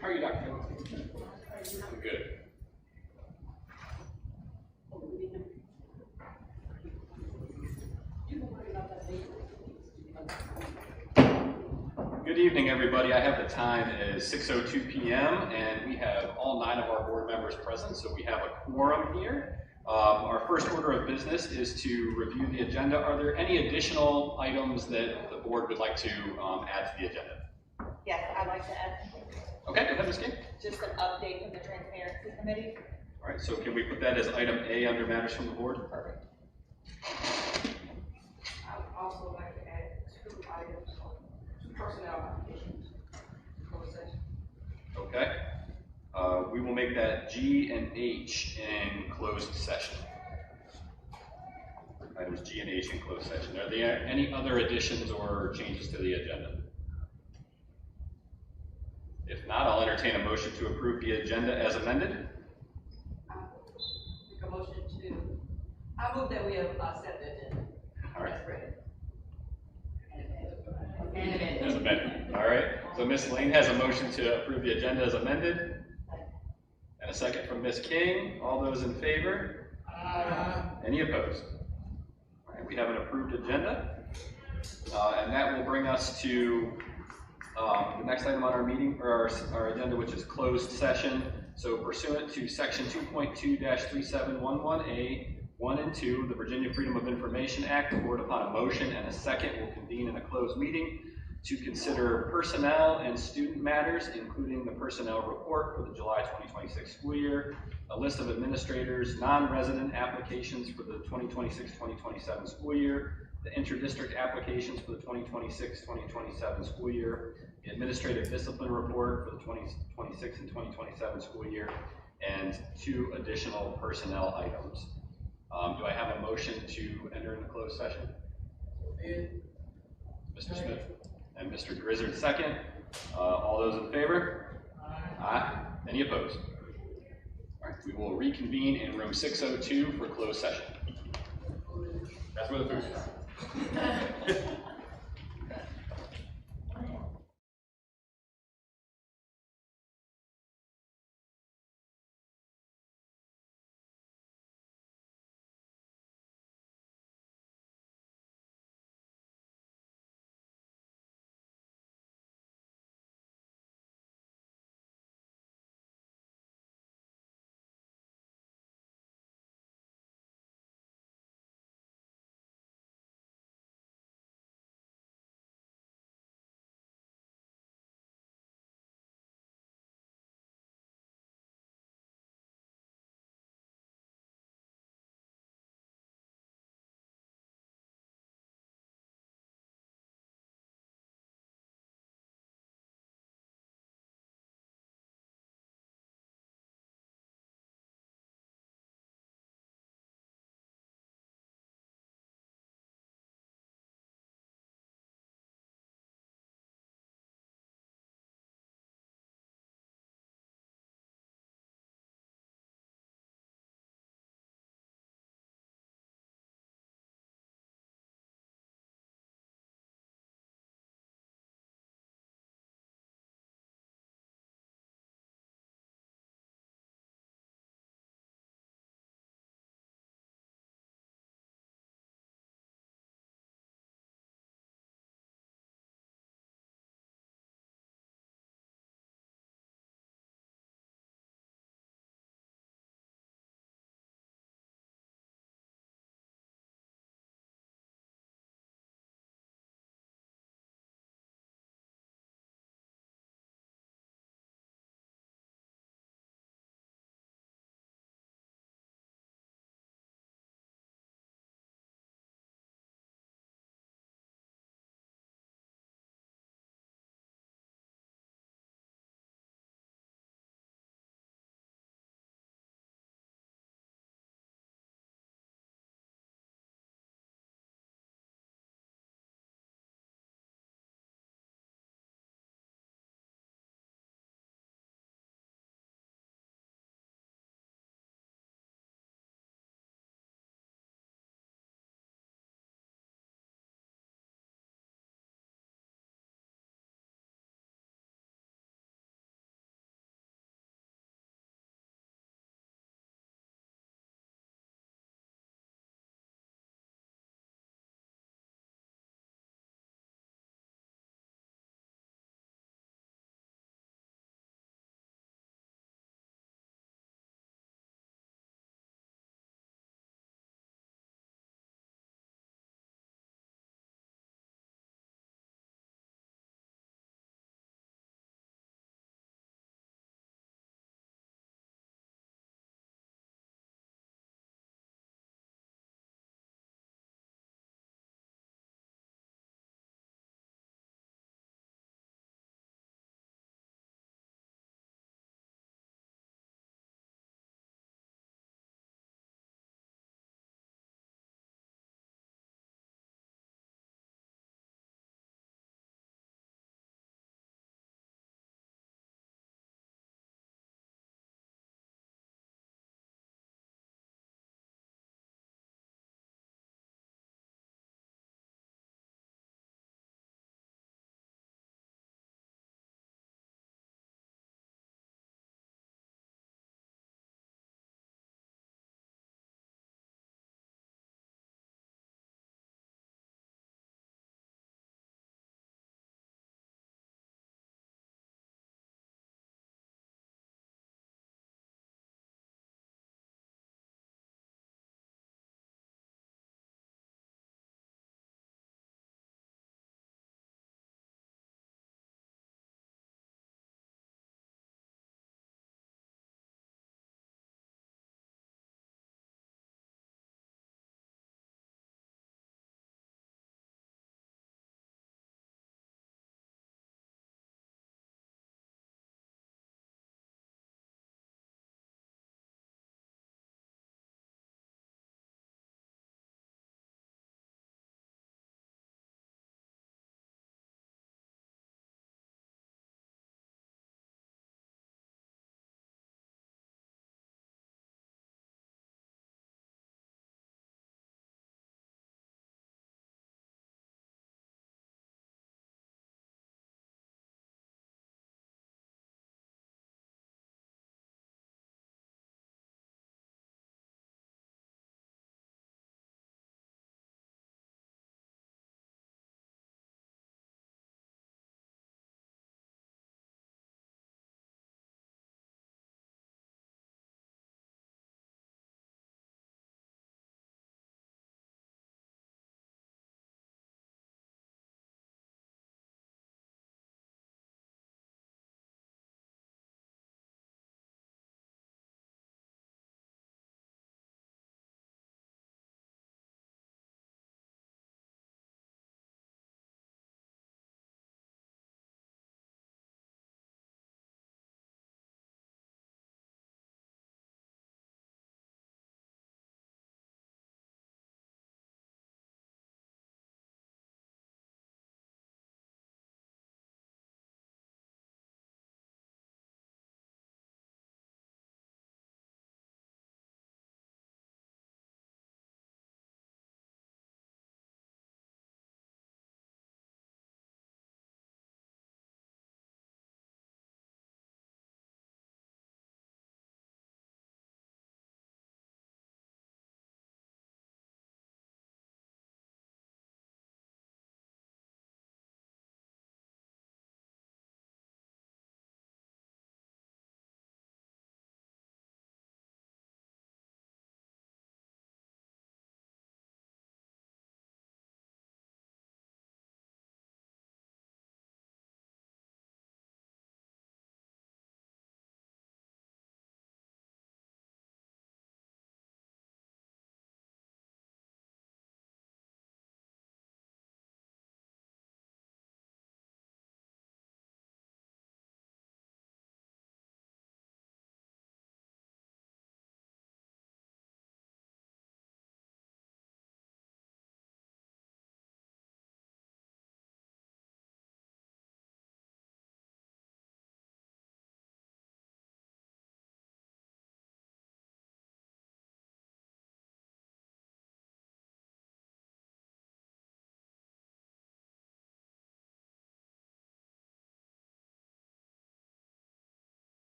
How are you, Dr. I'm good. Good evening, everybody. I have the time as 6:02 p.m. and we have all 9 of our board members present, so we have a quorum here. Our first order of business is to review the agenda. Are there any additional items that the board would like to add to the agenda? Yes, I'd like to add Okay, go ahead, Ms. King. just an update from the Transparency Committee. All right, so can we put that as item A under matters from the board? Perfect. I would also like to add 2 items, 2 personnel applications. Closed session. Okay. We will make that G and H in closed session. Items G and H in closed session. Are there any other additions or changes to the agenda? If not, I'll entertain a motion to approve the agenda as amended. Make a motion to, I move that we have set the agenda. All right. As read. As amended. All right. So Ms. Lane has a motion to approve the agenda as amended. And a second from Ms. King. All those in favor? Any opposed? All right, we have an approved agenda. And that will bring us to the next item on our meeting, or our agenda, which is closed session. So pursuant to section 2.2-3711A, 1 and 2, the Virginia Freedom of Information Act, the board upon a motion and a second will convene in a closed meeting to consider personnel and student matters, including the personnel report for the July 2026 school year, a list of administrators, non-resident applications for the 2026-2027 school year, the inter-district applications for the 2026-2027 school year, the administrative discipline report for the 2026 and 2027 school year, and 2 additional personnel items. Do I have a motion to enter into closed session? Mr. Smith and Mr. Grizzard second. All those in favor? Aye. Any opposed? All right, we will reconvene in room 602 for closed session. That's where the food is.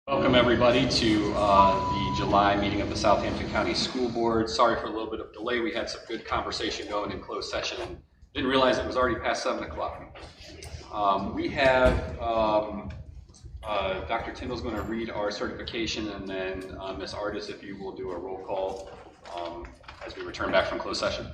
Welcome everybody to the July meeting of the Southampton County School Board. Sorry for a little bit of delay. We had some good conversation going in closed session and didn't realize it was already past 7 o'clock. We have Dr. Tyndall's going to read our certification, and then Ms. Artis, if you will do a roll call as we return back from closed session.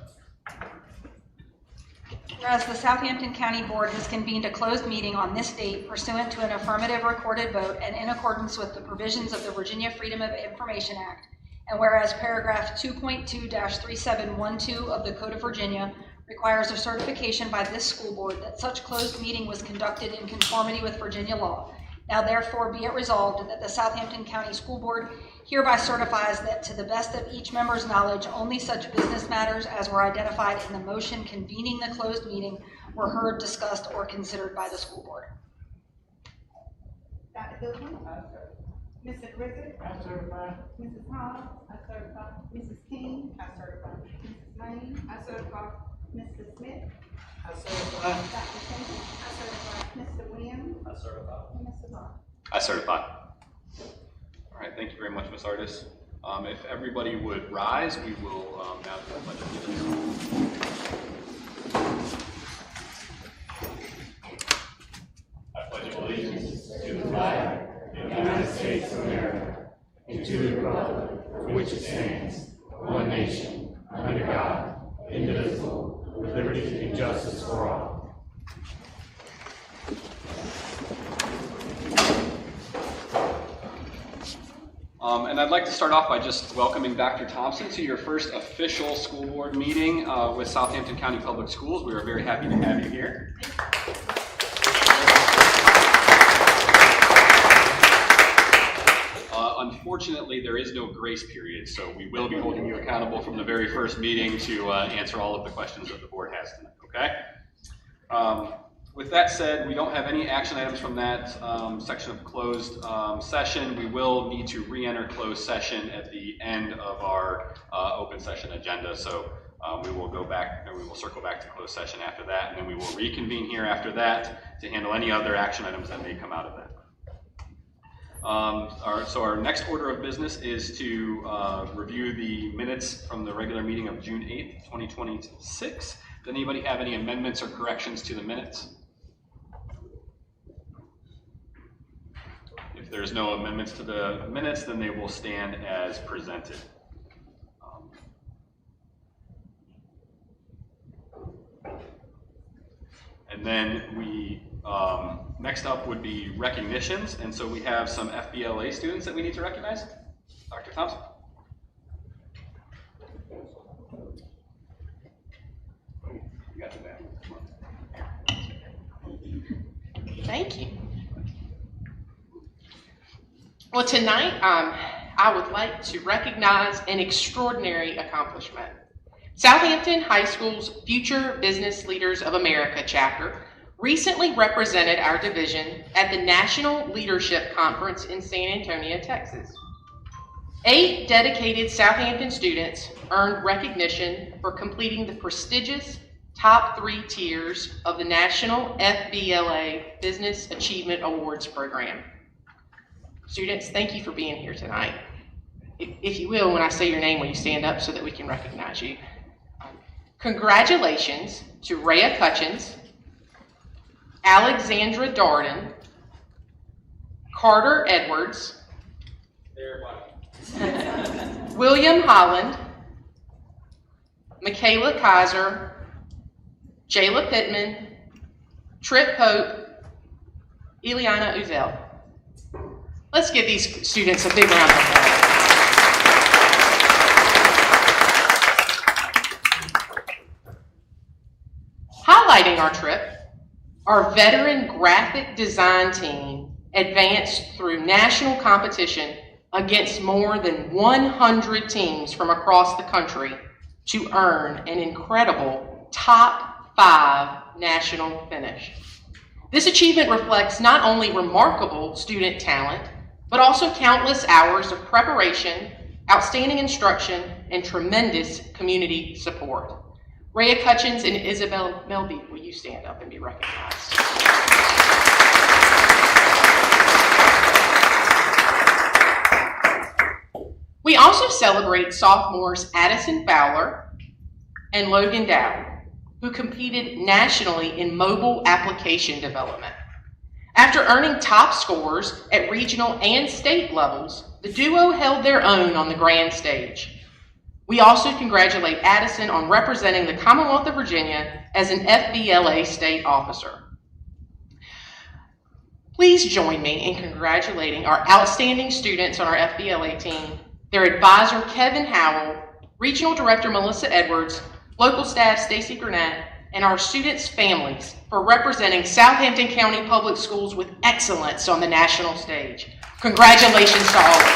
Whereas the Southampton County Board has convened a closed meeting on this date pursuant to an affirmative recorded vote and in accordance with the provisions of the Virginia Freedom of Information Act, and whereas paragraph 2.2-3712 of the Code of Virginia requires a certification by this school board that such closed meeting was conducted in conformity with Virginia law. Now therefore be it resolved that the Southampton County School Board hereby certifies that to the best of each member's knowledge, only such business matters as were identified in the motion convening the closed meeting were heard, discussed, or considered by the school board. Dr. Goodwin? Mr. Griffith? I certify. Mrs. Hall? I certify. Mrs. King? I certify. Mrs. Lane? I certify. Mr. Smith? I certify. Dr. Tyndall? I certify. Mr. Williams? I certify. And Mr. Bond? I certify. All right, thank you very much, Ms. Artis. If everybody would rise, we will now do the pledge of allegiance. I pledge allegiance to the flag of the United States of America and to the republic for which it stands, one nation, under God, indivisible, with liberty and justice for all. And I'd like to start off by just welcoming Dr. Thompson to your first official school board meeting with Southampton County Public Schools. We are very happy to have you here. Unfortunately, there is no grace period, so we will be holding you accountable from the very first meeting to answer all of the questions that the board has tonight, okay? With that said, we don't have any action items from that section of closed session. We will need to re-enter closed session at the end of our open session agenda. So we will go back, or we will circle back to closed session after that, and then we will reconvene here after that to handle any other action items that may come out of that. So our next order of business is to review the minutes from the regular meeting of June 8th, 2026. Does anybody have any amendments or corrections to the minutes? If there's no amendments to the minutes, then they will stand as presented. And then we, next up would be recognitions. And so we have some FBLA students that we need to recognize. Dr. Thompson. You got the back. Thank you. Well, tonight I would like to recognize an extraordinary accomplishment. Southampton High School's Future Business Leaders of America chapter recently represented our division at the National Leadership Conference in San Antonio, Texas. 8 dedicated Southampton students earned recognition for completing the prestigious top 3 tiers of the National FBLA Business Achievement Awards program. Students, thank you for being here tonight. If you will, when I say your name, will you stand up so that we can recognize you? Congratulations to Rhea Cutchins, Alexandra Darden, Carter Edwards, William Holland, Michaela Kaiser, Jayla Pittman, Trip Pope, Ileana Uzel. Let's give these students a big round of applause. Highlighting our trip, our veteran graphic design team advanced through national competition against more than 100 teams from across the country to earn an incredible top 5 national finish. This achievement reflects not only remarkable student talent, but also countless hours of preparation, outstanding instruction, and tremendous community support. Rhea Cutchins and Isabel Melby, will you stand up and be recognized? also celebrate sophomores Addison Fowler and Logan Dow, who competed nationally in mobile application development. After earning top scores at regional and state levels, the duo held their own on the grand stage. We also congratulate Addison on representing the Commonwealth of Virginia as an FBLA state officer. Please join me in congratulating our outstanding students on our FBLA team, their advisor Kevin Howell, Regional Director Melissa Edwards, local staff Stacy Gurnett, and our students' families for representing Southampton County Public Schools with excellence on the national stage. Congratulations to all of you.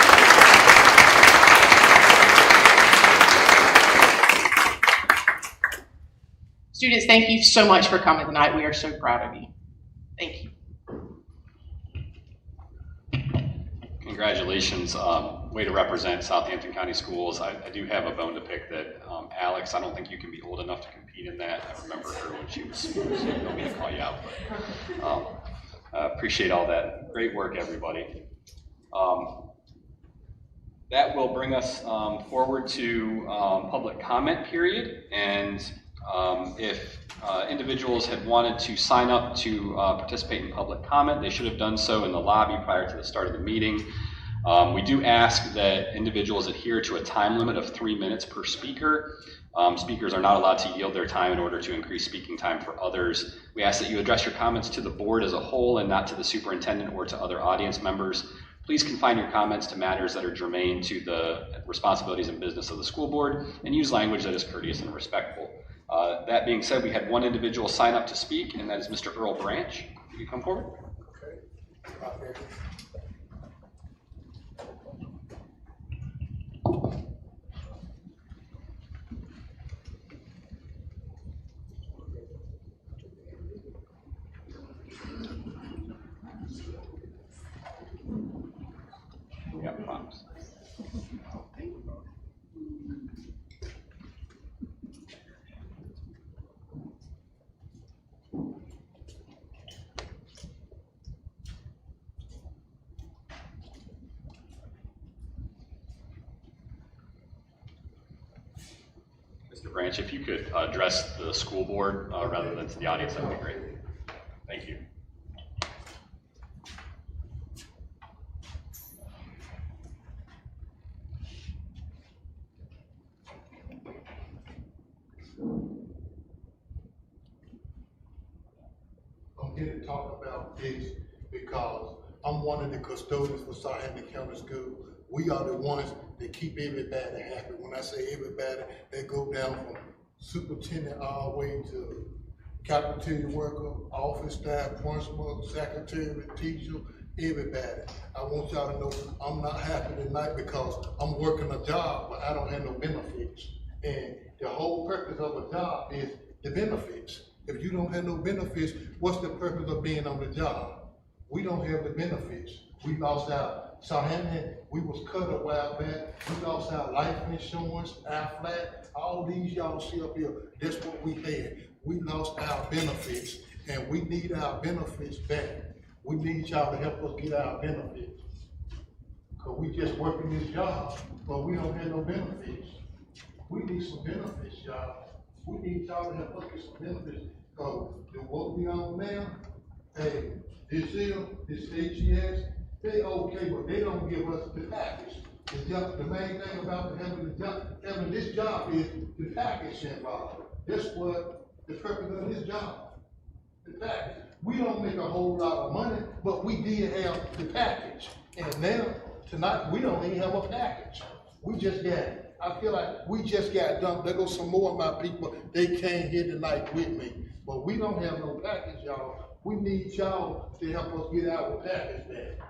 Students, thank you so much for coming tonight. We are so proud of you. Thank you. Congratulations. Way to represent Southampton County Schools. I do have a bone to pick that Alex, I don't think you can be old enough to compete in that. I remember her when she was, so don't mean to call you out, but appreciate all that. Great work, everybody. That will bring us forward to public comment period. And if individuals had wanted to sign up to participate in public comment, they should have done so in the lobby prior to the start of the meeting. We do ask that individuals adhere to a time limit of 3 minutes per speaker. Speakers are not allowed to yield their time in order to increase speaking time for others. We ask that you address your comments to the board as a whole and not to the superintendent or to other audience members. Please confine your comments to matters that are germane to the responsibilities and business of the school board, and use language that is courteous and respectful. That being said, we had one individual sign up to speak, and that is Mr. Earl Branch. Can you come forward? Okay. Yeah, props. Mr. Branch, if you could address the school board rather than to the audience, that would be great. Thank you. I'm here to talk about this because I'm one of the custodians for Southampton County School. We are the ones that keep everybody happy. When I say everybody, they go down from superintendent all the way to cafeteria worker, office staff, principal, secretary, teacher, everybody. I want y'all to know I'm not happy tonight because I'm working a job, but I don't have no benefits. And the whole purpose of a job is the benefits. If you don't have no benefits, what's the purpose of being on the job? We don't have the benefits. We lost our Southampton, we was cut a while back. We lost our life insurance, our flat, all these y'all see up here, that's what we had. We lost our benefits, and we need our benefits back. We need y'all to help us get our benefits. Cause we just working this job, but we don't have no benefits. We need some benefits, y'all. We need y'all to help us get some benefits. Cause the what we on now, hey, this HES, they okay, but they don't give us the package. The main thing about having this job is the package involved. That's what the purpose of this job, the package. We don't make a whole lot of money, but we did have the package. And now, tonight, we don't even have a package. We just got, I feel like we just got dumped. There goes some more of my people, they came here tonight with me. But we don't have no package, y'all. We need y'all to help us get our package back.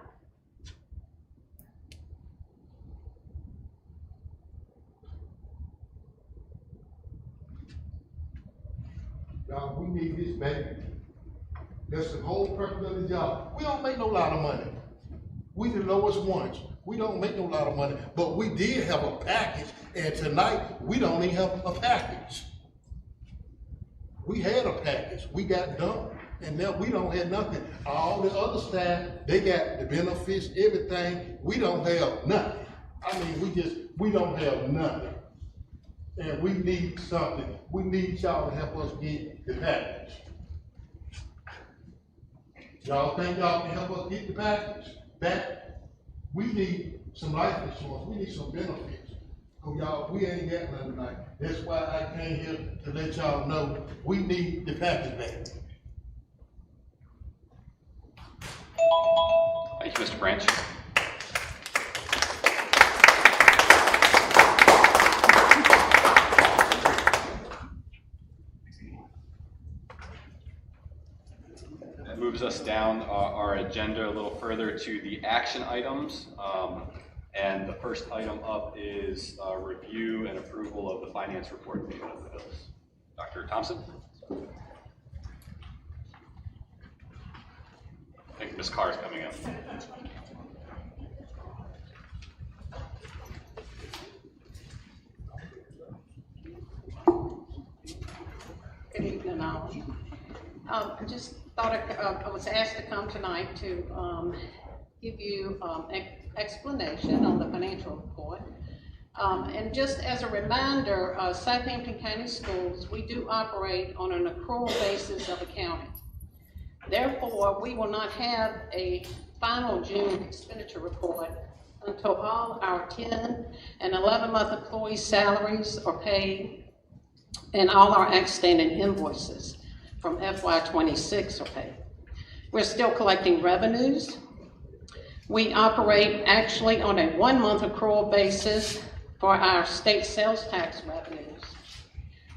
Y'all, we need this back. That's the whole purpose of the job. We don't make no lot of money. We the lowest ones. We don't make no lot of money, but we did have a package, and tonight we don't even have a package. We had a package. We got dumped, and now we don't have nothing. All the other staff, they got the benefits, everything. We don't have nothing. I mean, we don't have nothing. And we need something. We need y'all to help us get the package. Y'all think y'all can help us get the package back? We need some life insurance. We need some benefits. So y'all, we ain't got nothing tonight. That's why I came here to let y'all know we need the package back. Thank you, Mr. Branch. That moves us down our agenda a little further to the action items. And the first item up is review and approval of the finance report and payment of the bills. Dr. Thompson? I think Ms. Carr is coming up. Good evening, all. I just thought I was asked to come tonight to give you explanation on the financial report. And just as a reminder, Southampton County Schools, we do operate on an accrual basis of accounting. Therefore, we will not have a final June expenditure report until all our 10 and 11-month employees' salaries are paid and all our outstanding invoices from FY26 are paid. We're still collecting revenues. We operate actually on a 1-month accrual basis for our state sales tax revenues.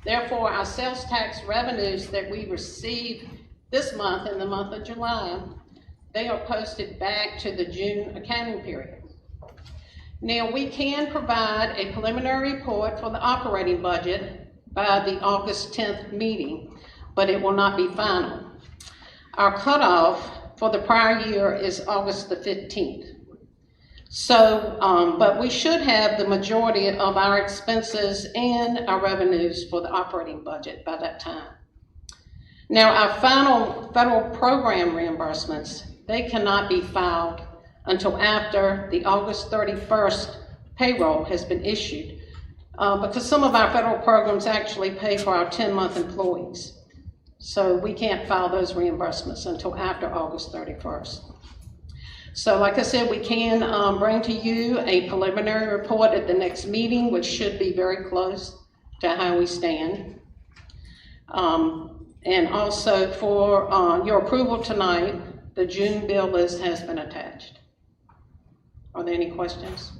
Therefore, our sales tax revenues that we receive this month, in the month of July, they are posted back to the June accounting period. Now, we can provide a preliminary report for the operating budget by the August 10th meeting, but it will not be final. Our cutoff for the prior year is August the 15th. So, but we should have the majority of our expenses and our revenues for the operating budget by that time. Now, our final federal program reimbursements, they cannot be filed until after the August 31st payroll has been issued, because some of our federal programs actually pay for our 10-month employees. So we can't file those reimbursements until after August 31st. So like I said, we can bring to you a preliminary report at the next meeting, which should be very close to how we stand. And also for your approval tonight, the June bill list has been attached. Are there any questions?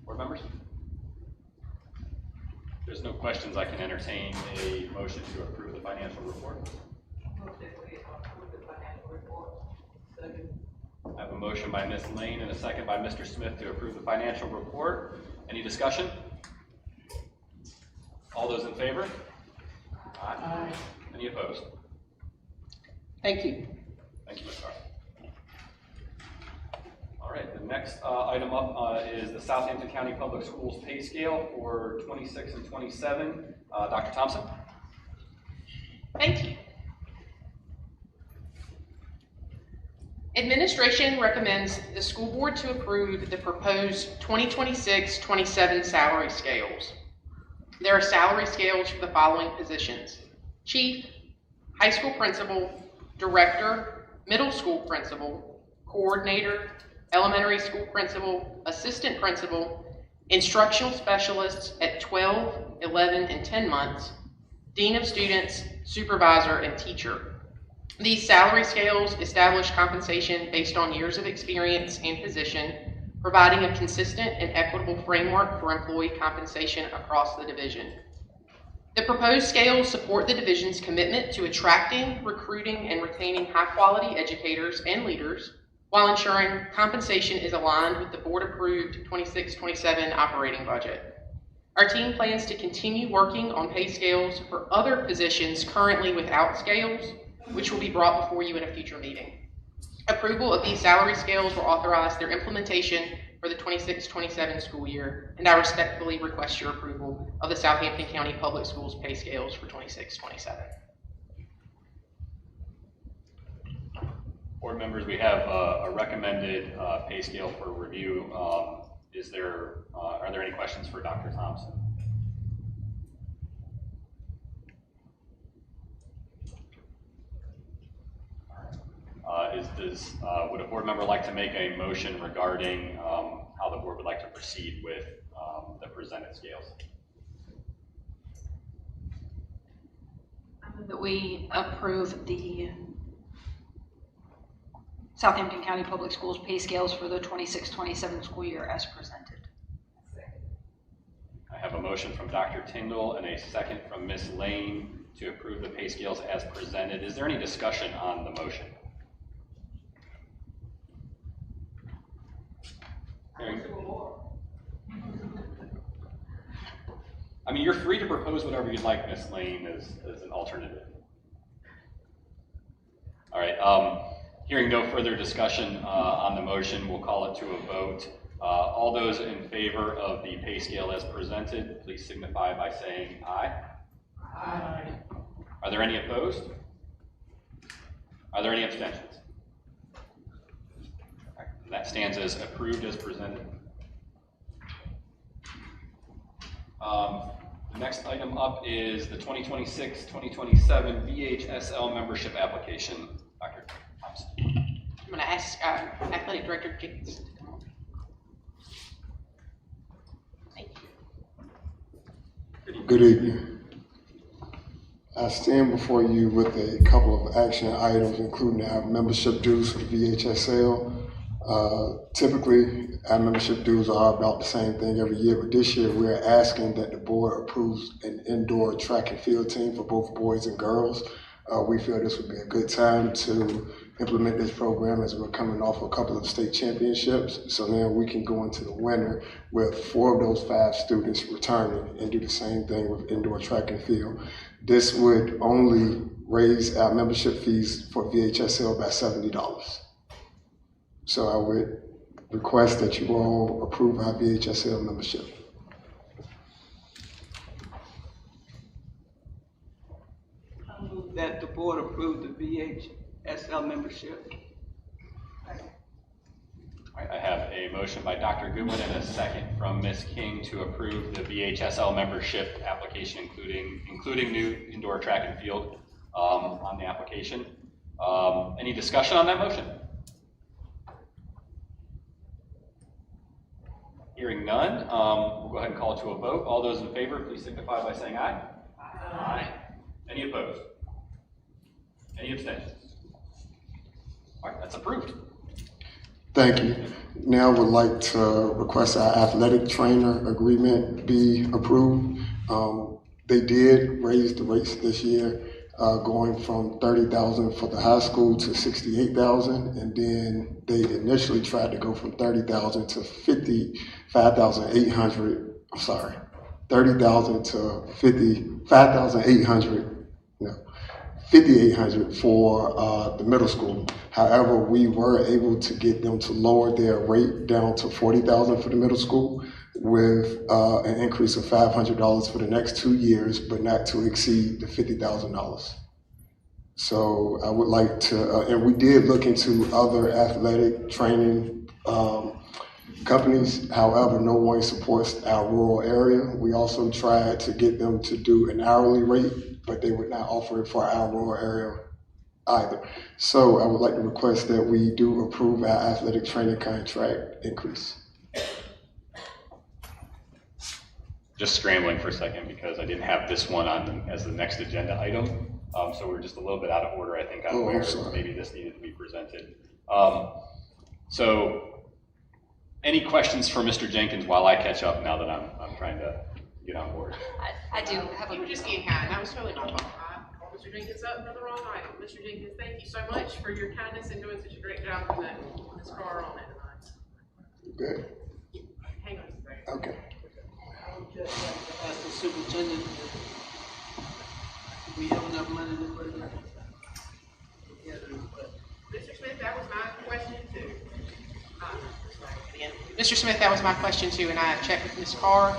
Board members? If there's no questions, I can entertain a motion to approve the financial report. I have a motion by Ms. Lane and a second by Mr. Smith to approve the financial report. Any discussion? All those in favor? Aye. Any opposed? Thank you. Thank you, Ms. Carr. All right, the next item up is the Southampton County Public Schools pay scale for 26 and 27. Dr. Thompson? Thank you. Administration recommends the school board to approve the proposed 2026-27 salary scales. There are salary scales for the following positions: chief, high school principal, director, middle school principal, coordinator, elementary school principal, assistant principal, instructional specialists at 12, 11, and 10 months, dean of students, supervisor, and teacher. These salary scales establish compensation based on years of experience and position, providing a consistent and equitable framework for employee compensation across the division. The proposed scales support the division's commitment to attracting, recruiting, and retaining high-quality educators and leaders, while ensuring compensation is aligned with the board-approved 26-27 operating budget. Our team plans to continue working on pay scales for other positions currently without scales, which will be brought before you in a future meeting. Approval of these salary scales will authorize their implementation for the 26-27 school year, and I respectfully request your approval of the Southampton County Public Schools pay scales for 26-27. Board members, we have a recommended pay scale for review. Are there any questions for Dr. Thompson? Would a board member like to make a motion regarding how the board would like to proceed with the presented scales? I move that we approve the Southampton County Public Schools pay scales for the 26-27 school year as presented. I have a motion from Dr. Tyndall and a second from Ms. Lane to approve the pay scales as presented. Is there any discussion on the motion? I mean, you're free to propose whatever you'd like, Ms. Lane, as an alternative. All right. Hearing no further discussion on the motion, we'll call it to a vote. All those in favor of the pay scale as presented, please signify by saying aye. Aye. Are there any opposed? Are there any abstentions? And that stands as approved as presented. The next item up is the 2026-2027 VHSL membership application. Dr. Thompson. I'm going to ask Athletic Director Jenkins. Thank you. Good evening. I stand before you with a couple of action items, including our membership dues for the VHSL. Typically, our membership dues are about the same thing every year, but this year we're asking that the board approves an indoor track and field team for both boys and girls. We feel this would be a good time to implement this program as we're coming off a couple of state championships. So now we can go into the winter with 4 of those 5 students returning and do the same thing with indoor track and field. This would only raise our membership fees for VHSL by $70. So I would request that you all approve our VHSL membership. I move that the board approve the VHSL membership. All right, I have a motion by Dr. Goodwin and a second from Ms. King to approve the VHSL membership application, including new indoor track and field on the application. Any discussion on that motion? Hearing none, we'll go ahead and call it to a vote. All those in favor, please signify by saying aye. Aye. Any opposed? Any abstentions? All right, that's approved. Thank you. Now would like to request our athletic trainer agreement be approved. They did raise the rates this year, going from $30,000 for the high school to $68,000, and then they initially tried to go from $30,000 to $55,800. I'm sorry, $30,000 to $58,800 for the middle school. However, we were able to get them to lower their rate down to $40,000 for the middle school, with an increase of $500 for the next 2 years, but not to exceed the $50,000. So I would like to, and we did look into other athletic training companies. However, no one supports our rural area. We also tried to get them to do an hourly rate, but they would not offer it for our rural area either. So I would like to request that we do approve our athletic training contract increase. Just scrambling for a second because I didn't have this one on as the next agenda item. So we're just a little bit out of order, I think, on where maybe this needed to be presented. So any questions for Mr. Jenkins while I catch up now that I'm trying to get on board? I do have You were just being kind. That was totally my fault. I called Mr. Jenkins up for the wrong item. Mr. Jenkins, thank you so much for your kindness and doing such a great job with this car on it tonight. Good. Hang on a second. Okay. I would just like to ask the superintendent if we have enough money to put it together. Mr. Smith, that was my question too. Mr. Smith, that was my question too, and I checked with Ms. Carr,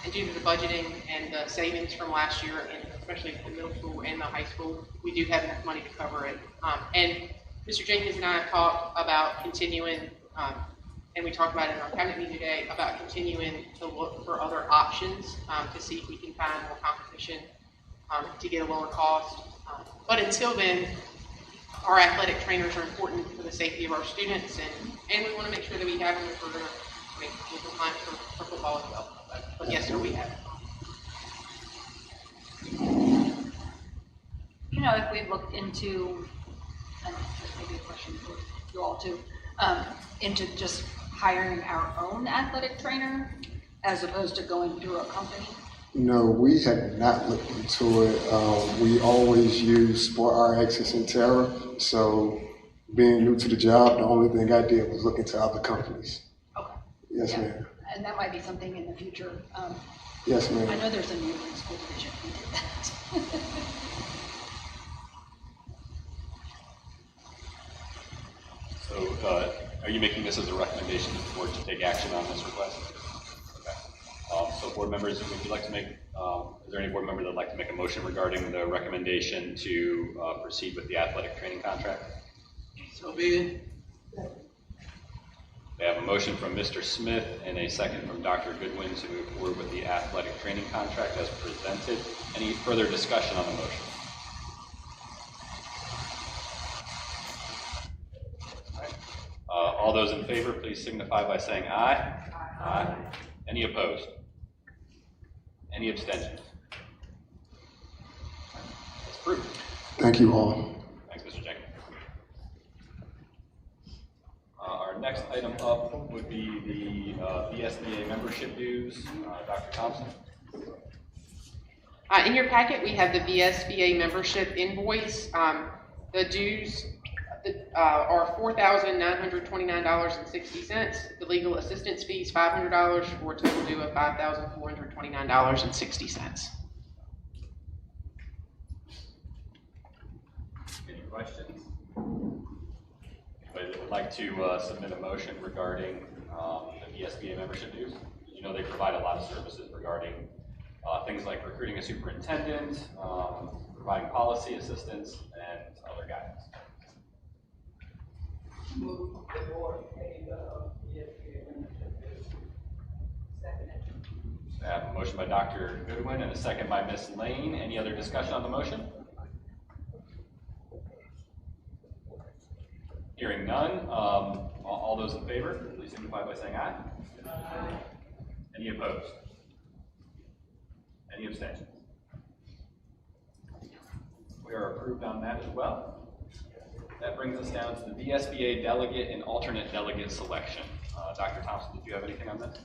and due to the budgeting and the savings from last year, and especially the middle school and the high school, we do have enough money to cover it. And Mr. Jenkins and I have talked about continuing, and we talked about it in our cabinet meeting today, about continuing to look for other options to see if we can find more competition to get a lower cost. But until then, our athletic trainers are important for the safety of our students, and we want to make sure that we have them if we're going to make compliant for football as well. But yes, sir, we have. You know, if we've looked into, and this may be a question for you all too, into just hiring our own athletic trainer as opposed to going through a company? No, we have not looked into it. We always use SportRx and Centera, so being new to the job, the only thing I did was look into other companies. Okay. Yes, Yeah. ma'am. And that might be something in the future. Yes, ma'am. I know there's a neighboring school division who did that. So, are you making this as a recommendation to the board to take action on this request? Okay. So board members, would you like to make, is there any board member that would like to make a motion regarding the recommendation to proceed with the athletic training contract? So be it. We have a motion from Mr. Smith and a second from Dr. Goodwin to move forward with the athletic training contract as presented. Any further discussion on the motion? All right. All those in favor, please signify by saying aye. Aye. Any opposed? Any abstentions? That's approved. Thank you all. Thanks, Mr. Jenkins. Our next item up would be the VSBA membership dues. Dr. Thompson. In your packet, we have the VSBA membership invoice. The dues are $4,929.60. The legal assistance fee is $500 for a total due of $5,429.60. Any questions? Anybody that would like to submit a motion regarding the VSBA membership dues? You know they provide a lot of services regarding things like recruiting a superintendent, providing policy assistance, and other guidance. Move the board pay the VSBA membership dues. Second. I have a motion by Dr. Goodwin and a second by Ms. Lane. Any other discussion on the motion? Hearing none, all those in favor, please signify by saying aye. Aye. Any opposed? Any abstentions? We are approved on that as well. That brings us down to the VSBA delegate and alternate delegate selection. Dr. Thompson, did you have anything on this?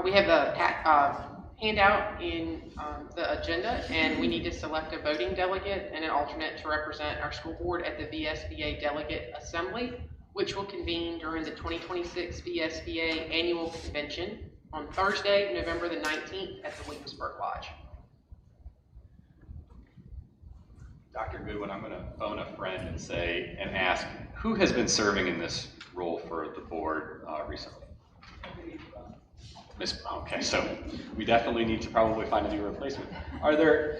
We have a handout in the agenda, and we need to select a voting delegate and an alternate to represent our school board at the VSBA Delegate Assembly, which will convene during the 2026 VSBA Annual Convention on Thursday, November the 19th at the Williamsburg Lodge. Dr. Goodwin, I'm going to phone a friend and ask, who has been serving in this role for the board recently? Okay, so we definitely need to probably find a new replacement.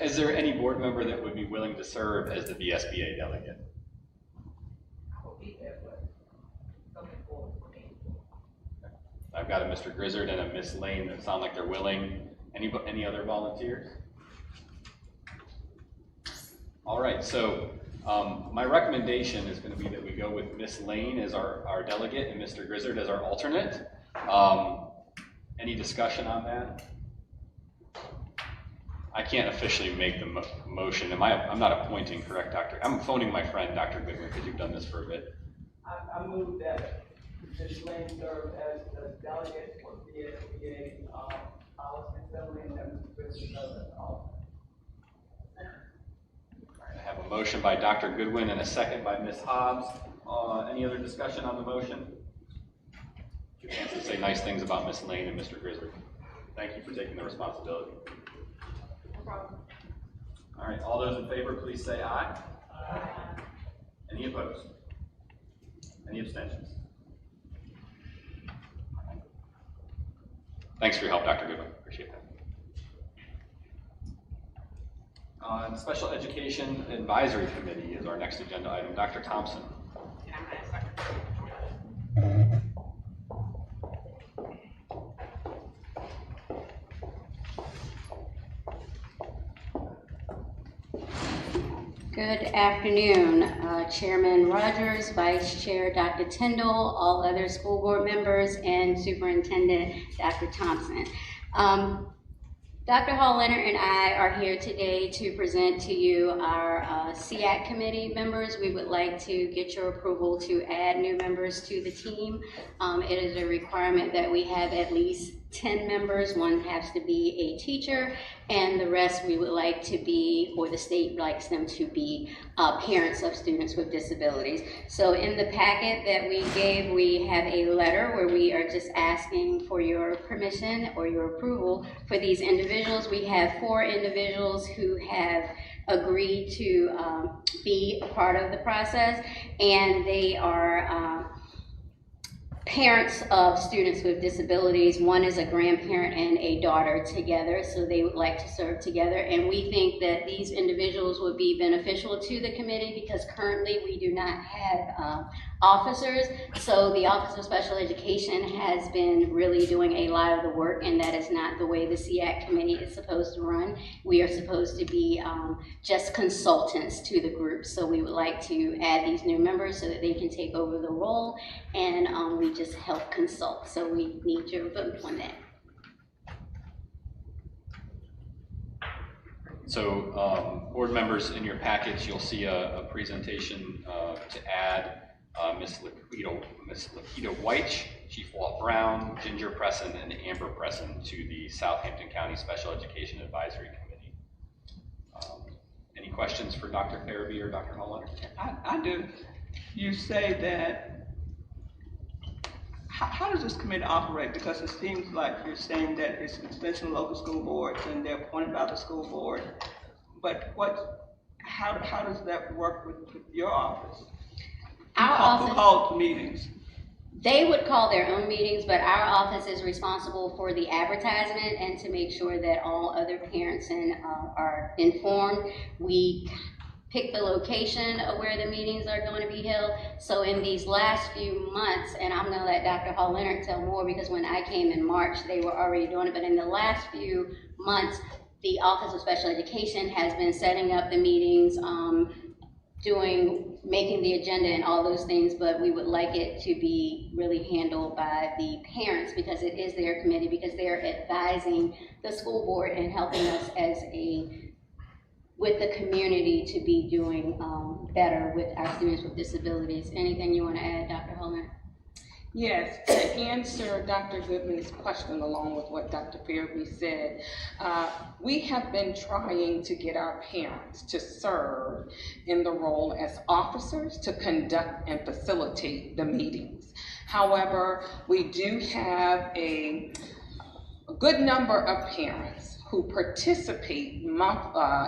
Is there any board member that would be willing to serve as the VSBA delegate? I've got a Mr. Grizzard and a Miss Lane that sound like they're willing. Any other volunteers? All right, so my recommendation is going to be that we go with Miss Lane as our delegate and Mr. Grizzard as our alternate. Any discussion on that? I can't officially make the motion. I'm not appointing, correct, Doctor? I'm phoning my friend, Dr. Goodwin, because you've done this for a bit. I move that Ms. Lane serve as the delegate for VSBA policy assembly and that Mr. Chris serve as the alternate. I have a motion by Dr. Goodwin and a second by Ms. Hobbs. Any other discussion on the motion? You can say nice things about Ms. Lane and Mr. Grizzard. Thank you for taking the responsibility. No problem. All right, all those in favor, please say aye. Aye. Any opposed? Any abstentions? Thanks for your help, Dr. Goodwin. Appreciate that. Special Education Advisory Committee is our next agenda item. Dr. Thompson. Good afternoon, Chairman Rogers, Vice Chair Dr. Tyndall, all other school board members, and Superintendent Dr. Thompson. Dr. Hall-Leonard and I are here today to present to you our SEAC committee members. We would like to get your approval to add new members to the team. It is a requirement that we have at least 10 members. One has to be a teacher, and the rest we would like to be, or the state likes them to be, parents of students with disabilities. So in the packet that we gave, we have a letter where we are just asking for your permission or your approval for these individuals. We have 4 individuals who have agreed to be a part of the process, and they are parents of students with disabilities. One is a grandparent and a daughter together, so they would like to serve together. And we think that these individuals would be beneficial to the committee because currently we do not have officers. So the Office of Special Education has been really doing a lot of the work, and that is not the way the SEAC committee is supposed to run. We are supposed to be just consultants to the group. So we would like to add these new members so that they can take over the role, and we just help consult. So we need your vote on that. So board members, in your package, you'll see a presentation to add Ms. Lakita White, Chief Walt Brown, Ginger Presson, and Amber Presson to the Southampton County Special Education Advisory Committee. Any questions for Dr. Farabee or Dr. Holland? I do. You say that, how does this committee operate? Because it seems like you're saying that it's an extension of local school boards and they're appointed by the school board. But how does that work with your office? Who calls the meetings? They would call their own meetings, but our office is responsible for the advertisement and to make sure that all other parents are informed. We pick the location of where the meetings are going to be held. So in these last few months, and I'm going to let Dr. Hall-Leonard tell more because when I came in March, they were already doing it, but in the last few months, the Office of Special Education has been setting up the meetings, making the agenda and all those things, but we would like it to be really handled by the parents because it is their committee, because they're advising the school board and helping us with the community to be doing better with our students with disabilities. Anything you want to add, Dr. Holman? Yes, to answer Dr. Goodman's question along with what Dr. Farabee said, we have been trying to get our parents to serve in the role as officers to conduct and facilitate the meetings. However, we do have a good number of parents who participate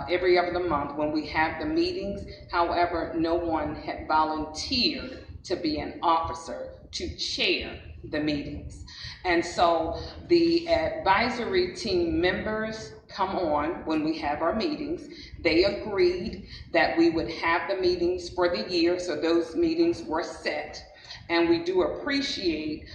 every other month when we have the meetings. However, no one had volunteered to be an officer to chair the meetings. And so the advisory team members come on when we have our meetings. They agreed that we would have the meetings for the year, so those meetings were set. And we do appreciate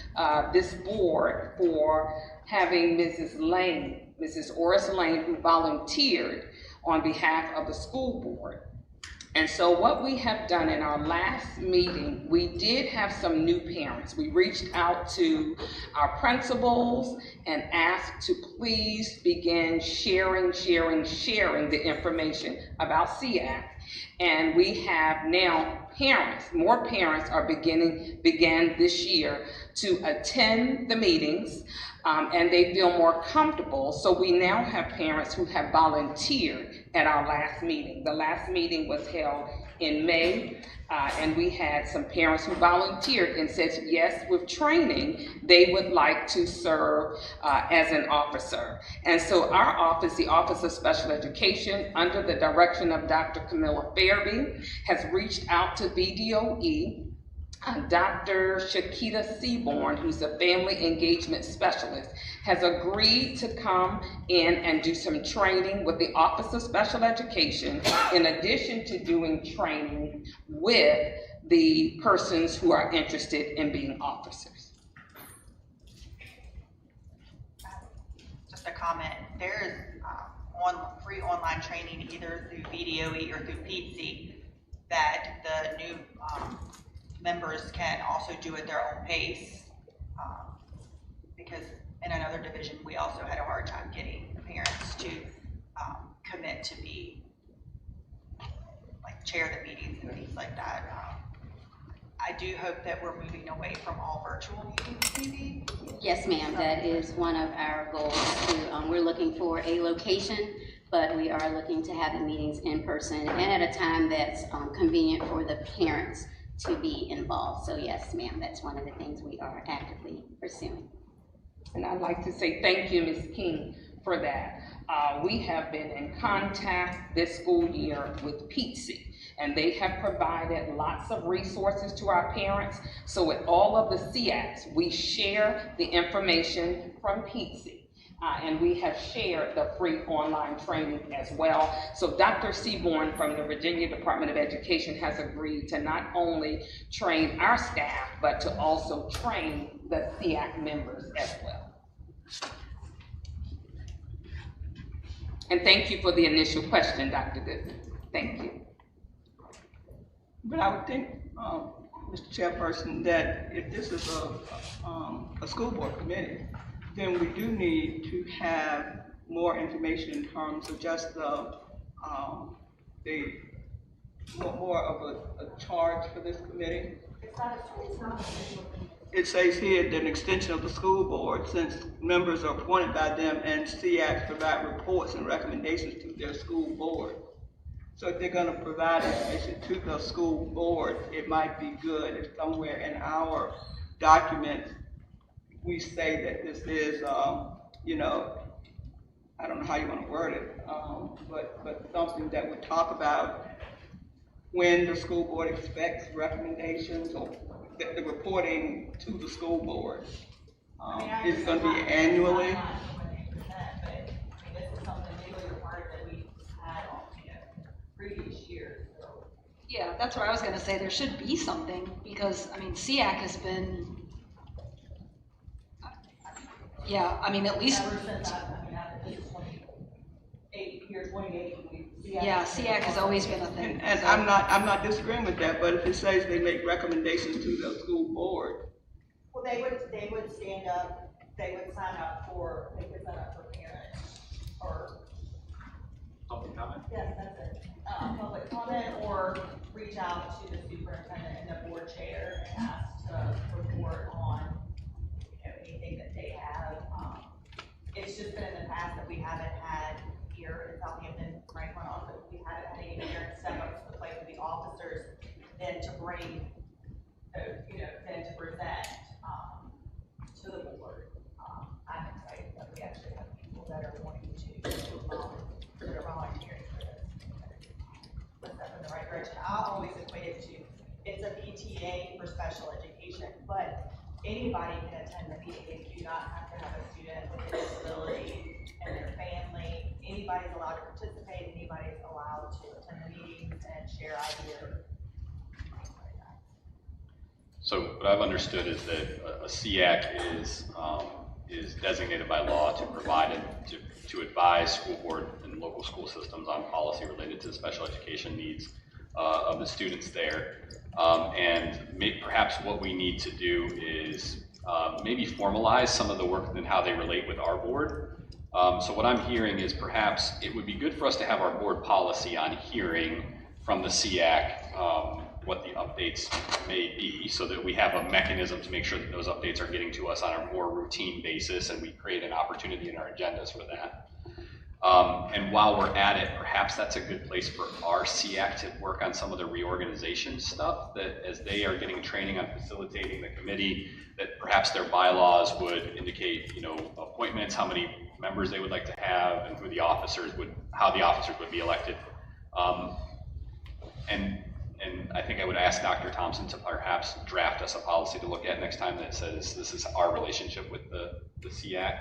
this board for having Mrs. Oris Lane, who volunteered on behalf of the school board. And so what we have done in our last meeting, we did have some new parents. We reached out to our principals and asked to please begin sharing the information about SEAC. And we have now more parents are began this year to attend the meetings, and they feel more comfortable. So we now have parents who have volunteered at our last meeting. The last meeting was held in May, and we had some parents who volunteered and said yes, with training, they would like to serve as an officer. And so our office, the Office of Special Education, under the direction of Dr. Camilla Farabee, has reached out to BDOE Dr. Shakita Seaborn, who's a family engagement specialist, has agreed to come in and do some training with the Office of Special Education, in addition to doing training with the persons who are interested in being officers. Just a comment, there is free online training either through VDOE or through PTC that the new members can also do at their own pace, because in another division we also had a hard time getting the parents to commit to be like chair the meetings and things like that. I do hope that we're moving away from all virtual meetings, maybe. Yes, ma'am, that is one of our goals. We're looking for a location, but we are looking to have the meetings in person and at a time that's convenient for the parents to be involved. So yes, ma'am, that's one of the things we are actively pursuing. And I'd like to say thank you, Ms. King, for that. We have been in contact this school year with PTC, and they have provided lots of resources to our parents. So with all of the SEACs, we share the information from PTC. And we have shared the free online training as well. So Dr. Seaborn from the Virginia Department of Education has agreed to not only train our staff, but to also train the SEAC members as well. And thank you for the initial question, Dr. Goodman. Thank you. But I would think, Mr. Chairperson, that if this is a school board committee, then we do need to have more information in terms of just the more of a charge for this committee. It says here that an extension of the school board, since members are appointed by them and SEACs provide reports and recommendations to their school board. So if they're going to provide information to the school board, it might be good if somewhere in our documents we say that this is, you know, I don't know how you want to word it, but something that would talk about when the school board expects recommendations or the reporting to the school board. Is it going to be annually? But this is something legally required that we had on previous years. So. Yeah, that's what I was going to say. There should be something because, I mean, SEAC has been, yeah, I mean, at least. Ever since this is 28. Yeah, SEAC has always been a thing. And so. I'm not disagreeing with that, but if it says they make recommendations to the school board. Well, they would stand up, they would sign up for parents or. Public comment? Yes, that's it. Public comment or reach out to the superintendent and the board chair and ask to report on anything that they have. It's just been in the past that we haven't had here in Southampton, Franklin office, we haven't had any parents step up to the plate with the officers then to bring, then to present to the board. I'm excited that we actually have people that are wanting that are volunteering for this. Let's step in the right direction. I always equate it to, it's a PTA for special education, but anybody can attend the meeting. You do not have to have a student with a disability and their family. Anybody's allowed to participate. Anybody's allowed to attend the meetings and share ideas. So what I've understood is that a SEAC is designated by law to provide and to advise school board and local school systems on policy related to the special education needs of the students there. Perhaps what we need to do is maybe formalize some of the work and how they relate with our board. So what I'm hearing is perhaps it would be good for us to have our board policy on hearing from the SEAC what the updates may be, so that we have a mechanism to make sure that those updates are getting to us on a more routine basis, and we create an opportunity in our agendas for that. And while we're at it, perhaps that's a good place for our SEAC to work on some of the reorganization stuff, that as they are getting training on facilitating the committee, that perhaps their bylaws would indicate, appointments, how many members they would like to have, and how the officers would be elected. And I think I would ask Dr. Thompson to perhaps draft us a policy to look at next time that says this is our relationship with the SEAC.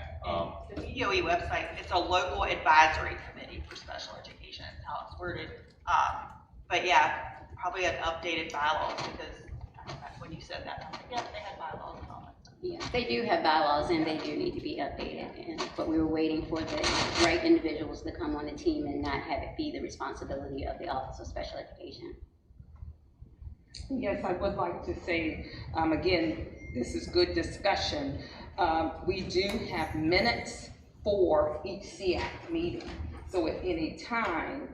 The DOE website, it's a local advisory committee for special education, is how it's worded. But yeah, probably an updated bylaws, because when you said that, I was like, yeah, they had bylaws and all that. Yeah, they do have bylaws and they do need to be updated, but we were waiting for the right individuals to come on the team and not have it be the responsibility of the Office of Special Education. Yes, I would like to say, again, this is good discussion. We do have minutes for each SEAC meeting. So at any time,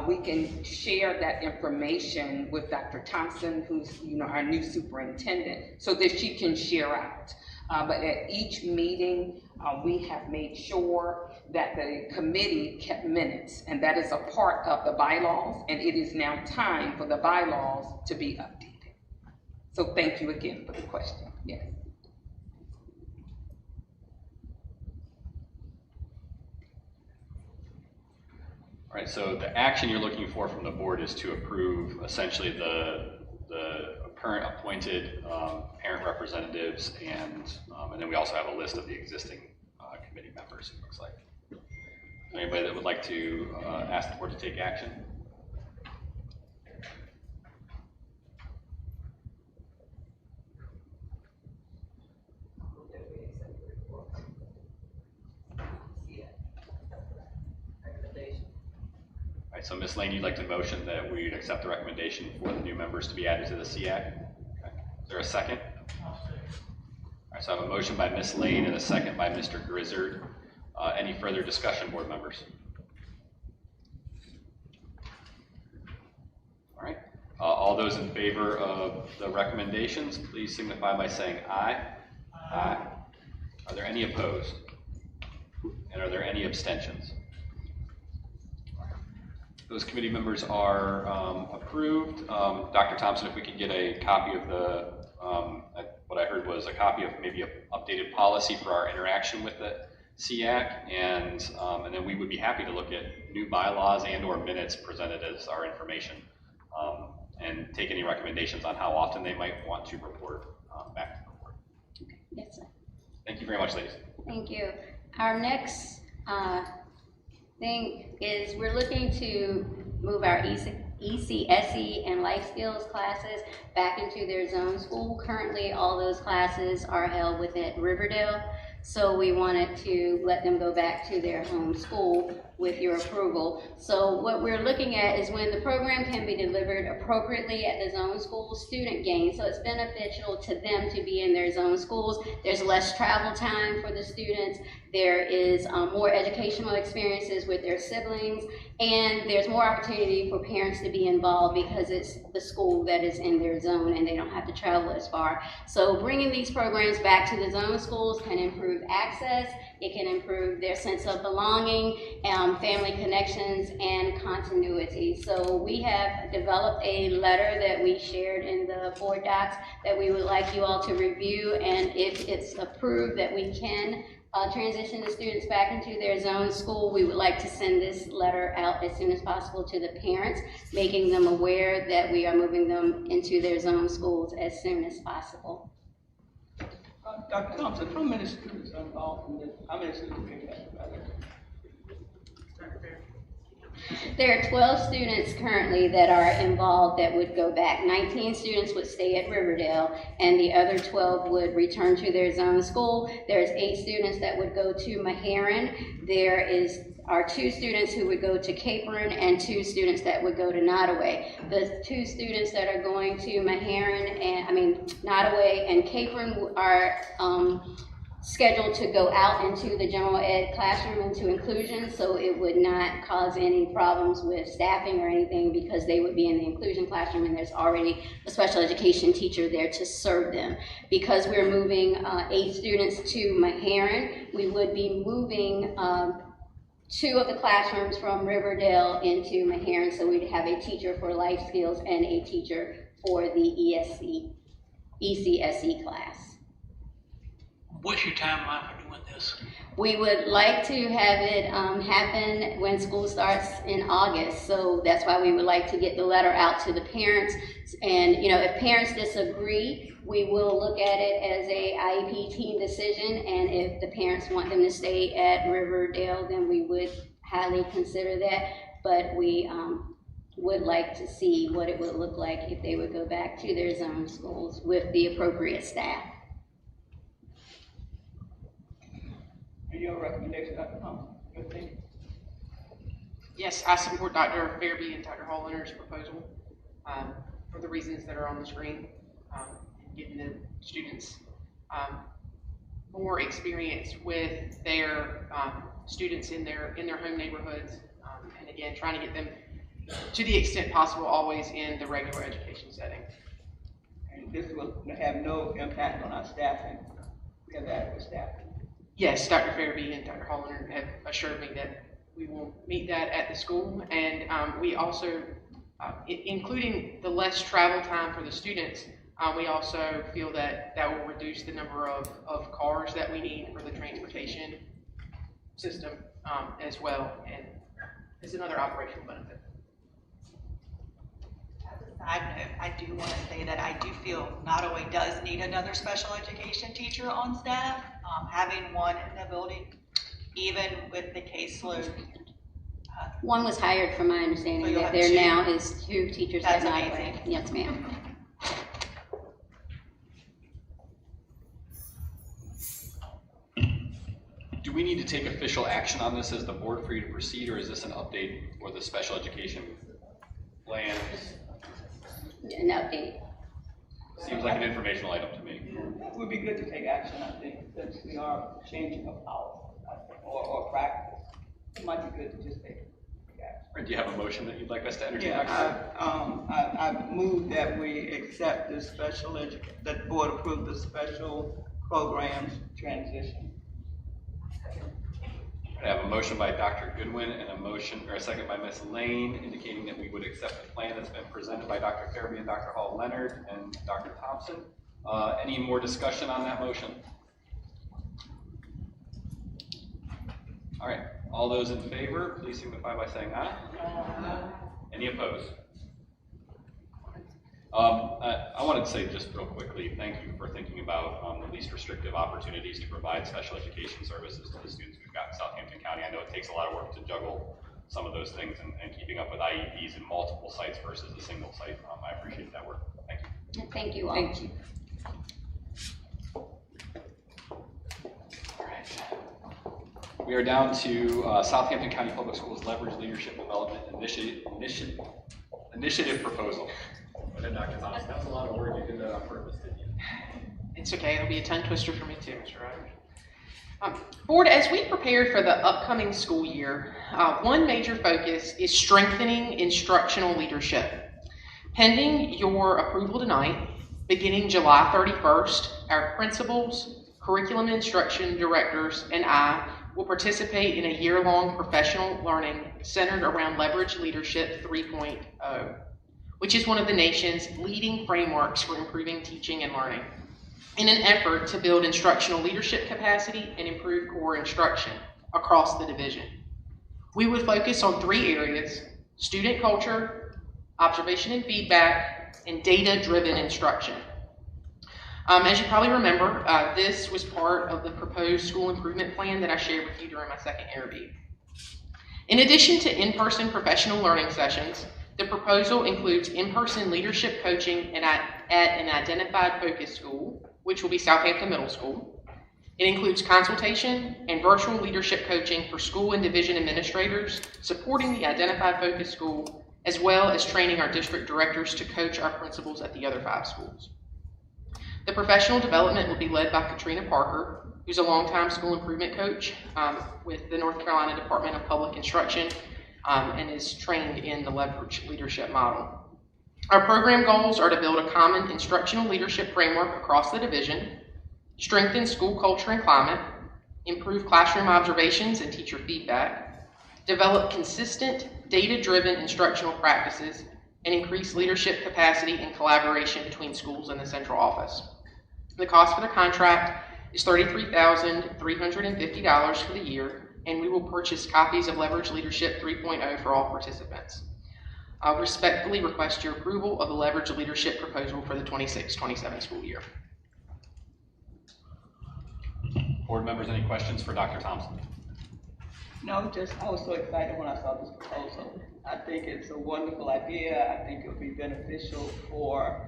we can share that information with Dr. Thompson, who's our new superintendent, so that she can share out. But at each meeting, we have made sure that the committee kept minutes, and that is a part of the bylaws, and it is now time for the bylaws to be updated. So thank you again for the question. Yes. All right, so the action you're looking for from the board is to approve essentially the current appointed parent representatives, and then we also have a list of the existing committee members, it looks like. Anybody that would like to ask the board to take action? All right, so Ms. Lane, you'd like to motion that we accept the recommendation for the new members to be added to the SEAC? Okay. Is there a second? All right, so I have a motion by Ms. Lane and a second by Mr. Grizzard. Any further discussion, board members? All right, all those in favor of the recommendations, please signify by saying aye. Aye. Are there any opposed? And are there any abstentions? Those committee members are approved. Dr. Thompson, if we could get a copy of the, what I heard was a copy of maybe an updated policy for our interaction with the SEAC, and then we would be happy to look at new bylaws and or minutes presented as our information, and take any recommendations on how often they might want to report back to the board. Yes, sir. Thank you very much, ladies. Thank you. Our next thing is we're looking to move our ECSE and life skills classes back into their zone school. Currently, all those classes are held within Riverdale, so we wanted to let them go back to their home school with your approval. So what we're looking at is when the program can be delivered appropriately at the zone school, student gain. So it's beneficial to them to be in their zone schools. There's less travel time for the students. There is more educational experiences with their siblings, and there's more opportunity for parents to be involved because it's the school that is in their zone and they don't have to travel as far. So bringing these programs back to the zone schools can improve access, it can improve their sense of belonging, family connections, and continuity. So we have developed a letter that we shared in the board docs that we would like you all to review, and if it's approved that we can transition the students back into their zone school, we would like to send this letter out as soon as possible to the parents, making them aware that we are moving them into their zone schools as soon as possible. Dr. Thompson, how many students are involved in this? How many students do you have? There are 12 students currently that are involved that would go back. 19 students would stay at Riverdale, and the other 12 would return to their zone school. There's 8 students that would go to Meharon. There are 2 students who would go to Capron and 2 students that would go to Nottoway. The 2 students that are going to Nottoway and Capron are scheduled to go out into the general ed classroom into inclusion, so it would not cause any problems with staffing or anything because they would be in the inclusion classroom and there's already a special education teacher there to serve them. Because we're moving 8 students to Meharon, we would be moving 2 of the classrooms from Riverdale into Meharon, so we'd have a teacher for life skills and a teacher for the ECSE class. What's your timeline for doing this? We would like to have it happen when school starts in August, so that's why we would like to get the letter out to the parents. And, you know, if parents disagree, we will look at it as a IEP team decision, and if the parents want them to stay at Riverdale, then we would highly consider that. But we would like to see what it would look like if they would go back to their zone schools with the appropriate staff. And your recommendation, Dr. Thompson? Good thing. Yes, I support Dr. Fairby and Dr. Hall-Leonard's proposal for the reasons that are on the screen, getting the students more experience with their students in their home neighborhoods, and again, trying to get them, to the extent possible, always in the regular education setting. And this will have no impact on our staffing. We have adequate staffing. Yes, Dr. Fairby and Dr. Hall-Leonard have assured me that we will meet that at the school, and we also, including the less travel time for the students, we also feel that that will reduce the number of cars that we need for the transportation system as well, and it's another operational benefit. As a side note, I do want to say that I do feel not only does need another special education teacher on staff, having one in the building, even with the caseload. One was hired, from my understanding, So that you'll there have now is 2 teachers That's at amazing. Nightway. Yes, ma'am. Do we need to take official action on this as the board for you to proceed, or is this an update for the special education plan? An update. Seems like an informational item to me. It would be good to take action, I think, since we are changing a policy or practice. It might be good to just take action. Or do you have a motion that you'd like us to entertain? Yeah, I move that we accept the that the board approve the special programs transition. I have a motion by Dr. Goodwin and a second by Ms. Lane, indicating that we would accept the plan that's been presented by Dr. Fairby and Dr. Hall-Leonard and Dr. Thompson. Any more discussion on that motion? All right, all those in favor, please signify by saying aye. Any opposed? I wanted to say just real quickly, thank you for thinking about the least restrictive opportunities to provide special education services to the students we've got in Southampton County. I know it takes a lot of work to juggle some of those things and keeping up with IEPs in multiple sites versus a single site. I appreciate that work. Thank you. Thank you all. Thank you. All right. We are down to Southampton County Public Schools Leverage Leadership Development Initiative Proposal. Dr. Thomas, that's a lot of work. You did that on purpose, didn't you? It's okay, it'll be a tongue twister for me too, Mr. Rogers. Board, as we prepare for the upcoming school year, one major focus is strengthening instructional leadership. Pending your approval tonight, beginning July 31st, our principals, curriculum instruction directors, and I will participate in a year-long professional learning centered around Leverage Leadership 3.0. which is one of the nation's leading frameworks for improving teaching and learning, in an effort to build instructional leadership capacity and improve core instruction across the division. We would focus on 3 areas: student culture, observation and feedback, and data-driven instruction. As you probably remember, this was part of the proposed school improvement plan that I shared with you during my second interview. In addition to in-person professional learning sessions, the proposal includes in-person leadership coaching at an identified focus school, which will be Southampton Middle School. It includes consultation and virtual leadership coaching for school and division administrators, supporting the identified focus school, as well as training our district directors to coach our principals at the other 5 schools. The professional development will be led by Katrina Parker, who's a longtime school improvement coach with the North Carolina Department of Public Instruction, and is trained in the Leverage Leadership model. Our program goals are to build a common instructional leadership framework across the division, strengthen school culture and climate, improve classroom observations and teacher feedback, develop consistent data-driven instructional practices, and increase leadership capacity and collaboration between schools and the central office. The cost for the contract is $33,350 for the year, and we will purchase copies of Leverage Leadership 3.0 for all participants. I respectfully request your approval of the Leverage Leadership proposal for the 26-27 school year. Board members, any questions for Dr. Thompson? No, I was so excited when I saw this proposal. I think it's a wonderful idea. I think it would be beneficial for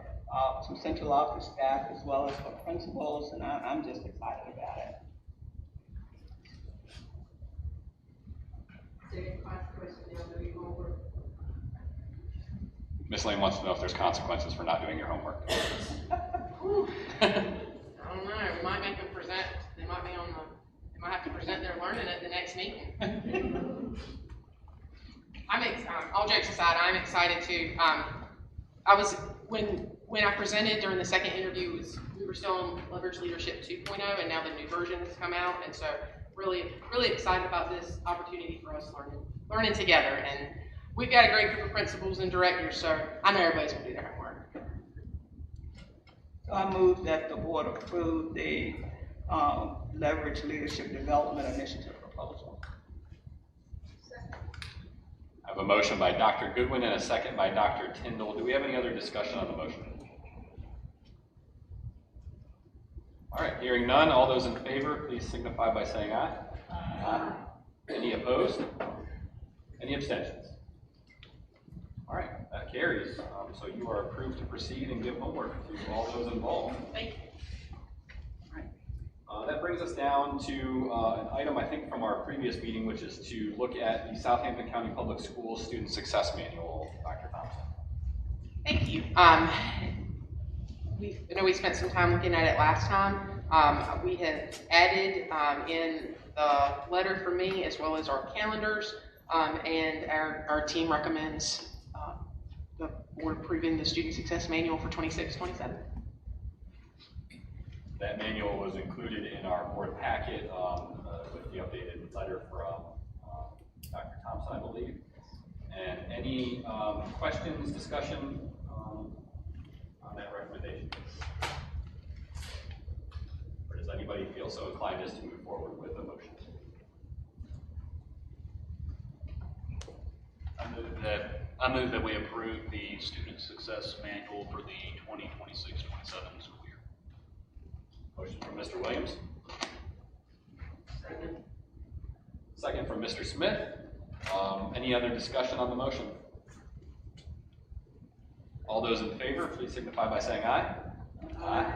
some central office staff as well as for principals, and I'm just excited about it. Ms. Lane wants to know if there's consequences for not doing your homework. I don't know, we might make them present, they might have to present their learning at the next meeting. All jokes aside, I'm excited to, when I presented during the second interview, we were still on Leverage Leadership 2.0, and now the new version has come out, and so really excited about this opportunity for us learning together. And we've got a great group of principals and directors, so I know everybody's going to do their homework. So I move that the board approve the Leverage Leadership Development Initiative proposal. I have a motion by Dr. Goodwin and a second by Dr. Tyndall. Do we have any other discussion on the motion? All right, hearing none, all those in favor, please signify by saying aye. Aye. Any opposed? Any abstentions? All right, that carries. So you are approved to proceed and give homework to all those involved. Thank you. That brings us down to an item, I think, from our previous meeting, which is to look at the Southampton County Public Schools Student Success Manual. Dr. Thompson. Thank you. I know we spent some time looking at it last time. We have added in the letter from me as well as our calendars, and our team recommends the board approving the Student Success Manual for 26-27. That manual was included in our board packet with the updated letter from Dr. Thompson, I believe. And any questions, discussion on that recommendation? Or does anybody feel so inclined as to move forward with the motion? I move that we approve the Student Success Manual for the 2026-27 school year. Motion from Mr. Williams. Second from Mr. Smith. Any other discussion on the motion? All those in favor, please signify by saying aye. Aye.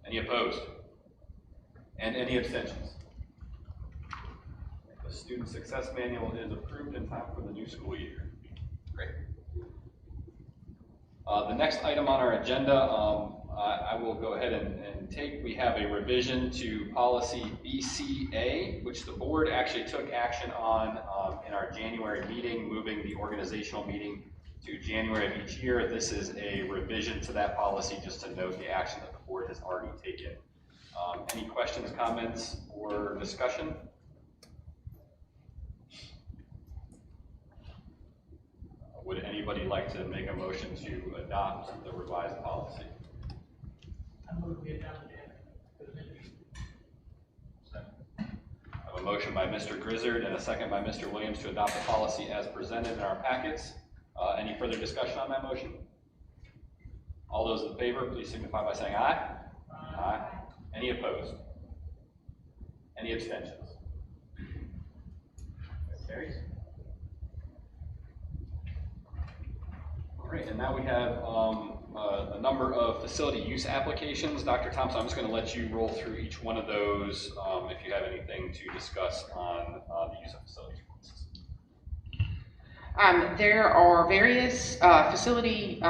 Any opposed? And any abstentions? The Student Success Manual is approved in time for the new school year. Great. The next item on our agenda, I will go ahead and take. We have a revision to policy BCA, which the board actually took action on in our January meeting, moving the organizational meeting to January of each year. This is a revision to that policy, just to note the action that the board has already taken. Any questions, comments, or discussion? Would anybody like to make a motion to adopt the revised policy? I move we adopt it. I have a motion by Mr. Grizzard and a second by Mr. Williams to adopt the policy as presented in our packets. Any further discussion on that motion? All those in favor, please signify by saying aye. Aye. Any opposed? Any abstentions? That carries. All right, and now we have a number of facility use applications. Dr. Thompson, I'm just going to let you roll through each one of those if you have anything to discuss on the use of facilities. There are various facility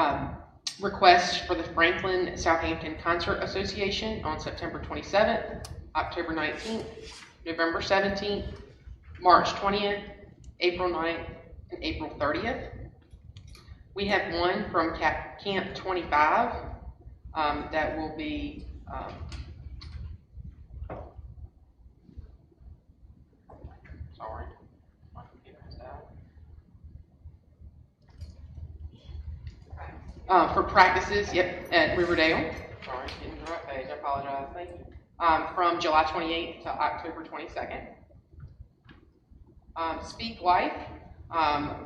requests for the Franklin Southampton Concert Association on September 27th, October 19th, November 17th, March 20th, April 9th, and April 30th. We have one from Camp 25 that will be sorry, my computer's down. For practices, yep, at Riverdale. Sorry, getting the right page. I apologize. Thank you. from July 28th to October 22nd. Speak Life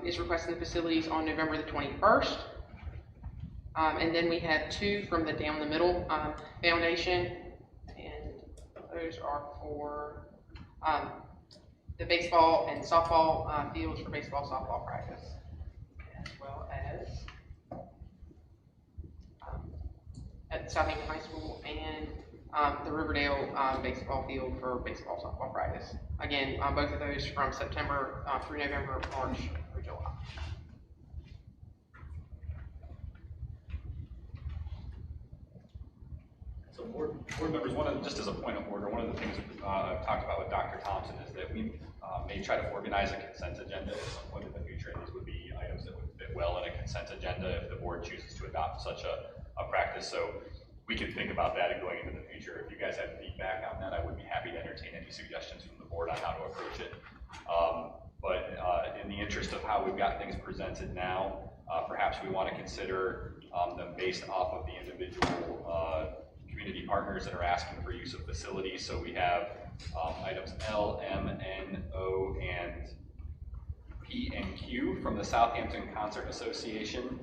is requesting the facilities on November the 21st. And then we have two from the Down the Middle Foundation, and those are for the baseball and softball fields for baseball, softball practice, as well as at Southampton High School and the Riverdale baseball field for baseball, softball practice. Again, both of those from September through November, March through July. So board members, just as a point of order, one of the things I've talked about with Dr. Thompson is that we may try to organize a consent agenda at some point in the future, and these would be items that would fit well in a consent agenda if the board chooses to adopt such a practice. So we can think about that and going into the future. If you guys have feedback on that, I would be happy to entertain any suggestions from the board on how to approach it. But in the interest of how we've got things presented now, perhaps we want to consider them based off of the individual community partners that are asking for use of facilities. So we have items L, M, N, O, and P and Q from the Southampton Concert Association,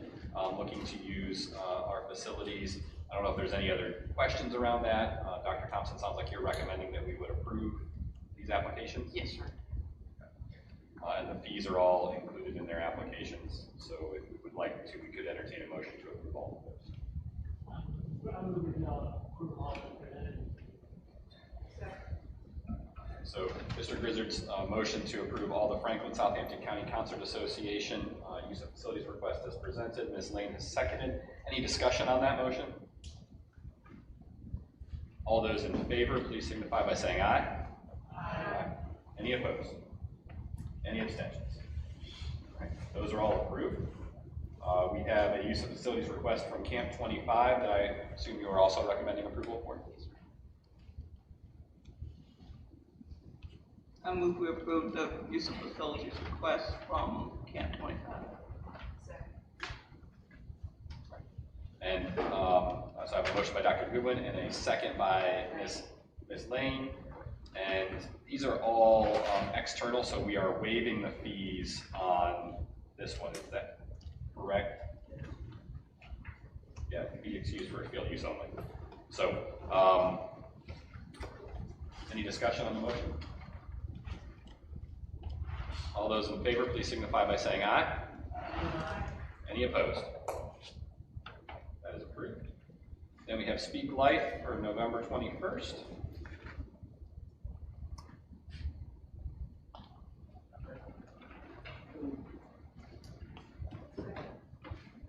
looking to use our facilities. I don't know if there's any other questions around that. Dr. Thompson, sounds like you're recommending that we would approve these applications? Yes, sir. And the fees are all included in their applications. So if we would like to, we could entertain a motion to approve all of those. So Mr. Grizzard's motion to approve all the Franklin Southampton County Concert Association use of facilities request as presented. Ms. Lane has seconded. Any discussion on that motion? All those in favor, please signify by saying aye. Aye. Any opposed? Any abstentions? All right, those are all approved. We have a use of facilities request from Camp 25 that I assume you are also recommending approval for. I move we approve the use of facilities request from Camp 25. And so I have a motion by Dr. Goodwin and a second by Ms. Lane. And these are all external, so we are waiving the fees on this one. Is that correct? Yeah, be excused for field use only. So, any discussion on the motion? All those in favor, please signify by saying aye. Aye. Any opposed? That is approved. Then we have Speak Life for November 21st.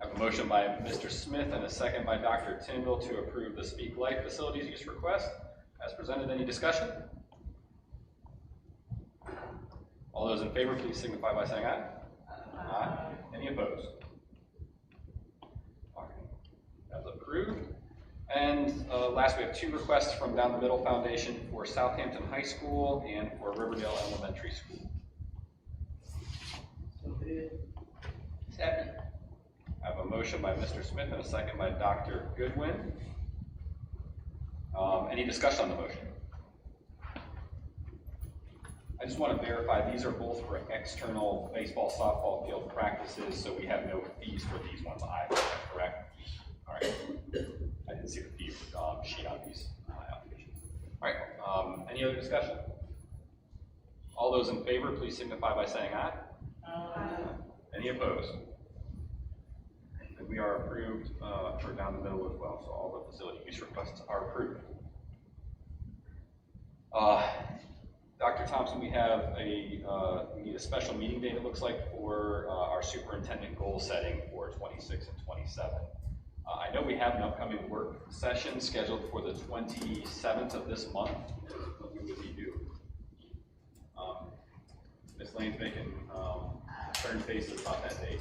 I have a motion by Mr. Smith and a second by Dr. Tyndall to approve the Speak Life facilities use request. As presented, any discussion? All those in favor, please signify by saying aye. Aye. Any opposed? All right. That's approved. And last, we have two requests from Down the Middle Foundation for Southampton High School and for Riverdale Elementary School. Second. I have a motion by Mr. Smith and a second by Dr. Goodwin. Any discussion on the motion? I just want to verify these are both for external baseball, softball field practices, so we have no fees for these ones either, correct? All right. I didn't see the fee sheet on these applications. All right. Any other discussion? All those in favor, please signify by saying aye. Aye. Any opposed? And we are approved for Down the Middle as well, so all the facility use requests are approved. Dr. Thompson, we have we need a special meeting date, it looks like, for our superintendent goal setting for 26 and 27. I know we have an upcoming work session scheduled for the 27th of this month. What we would be due. Ms. Lane's making stern faces about that date.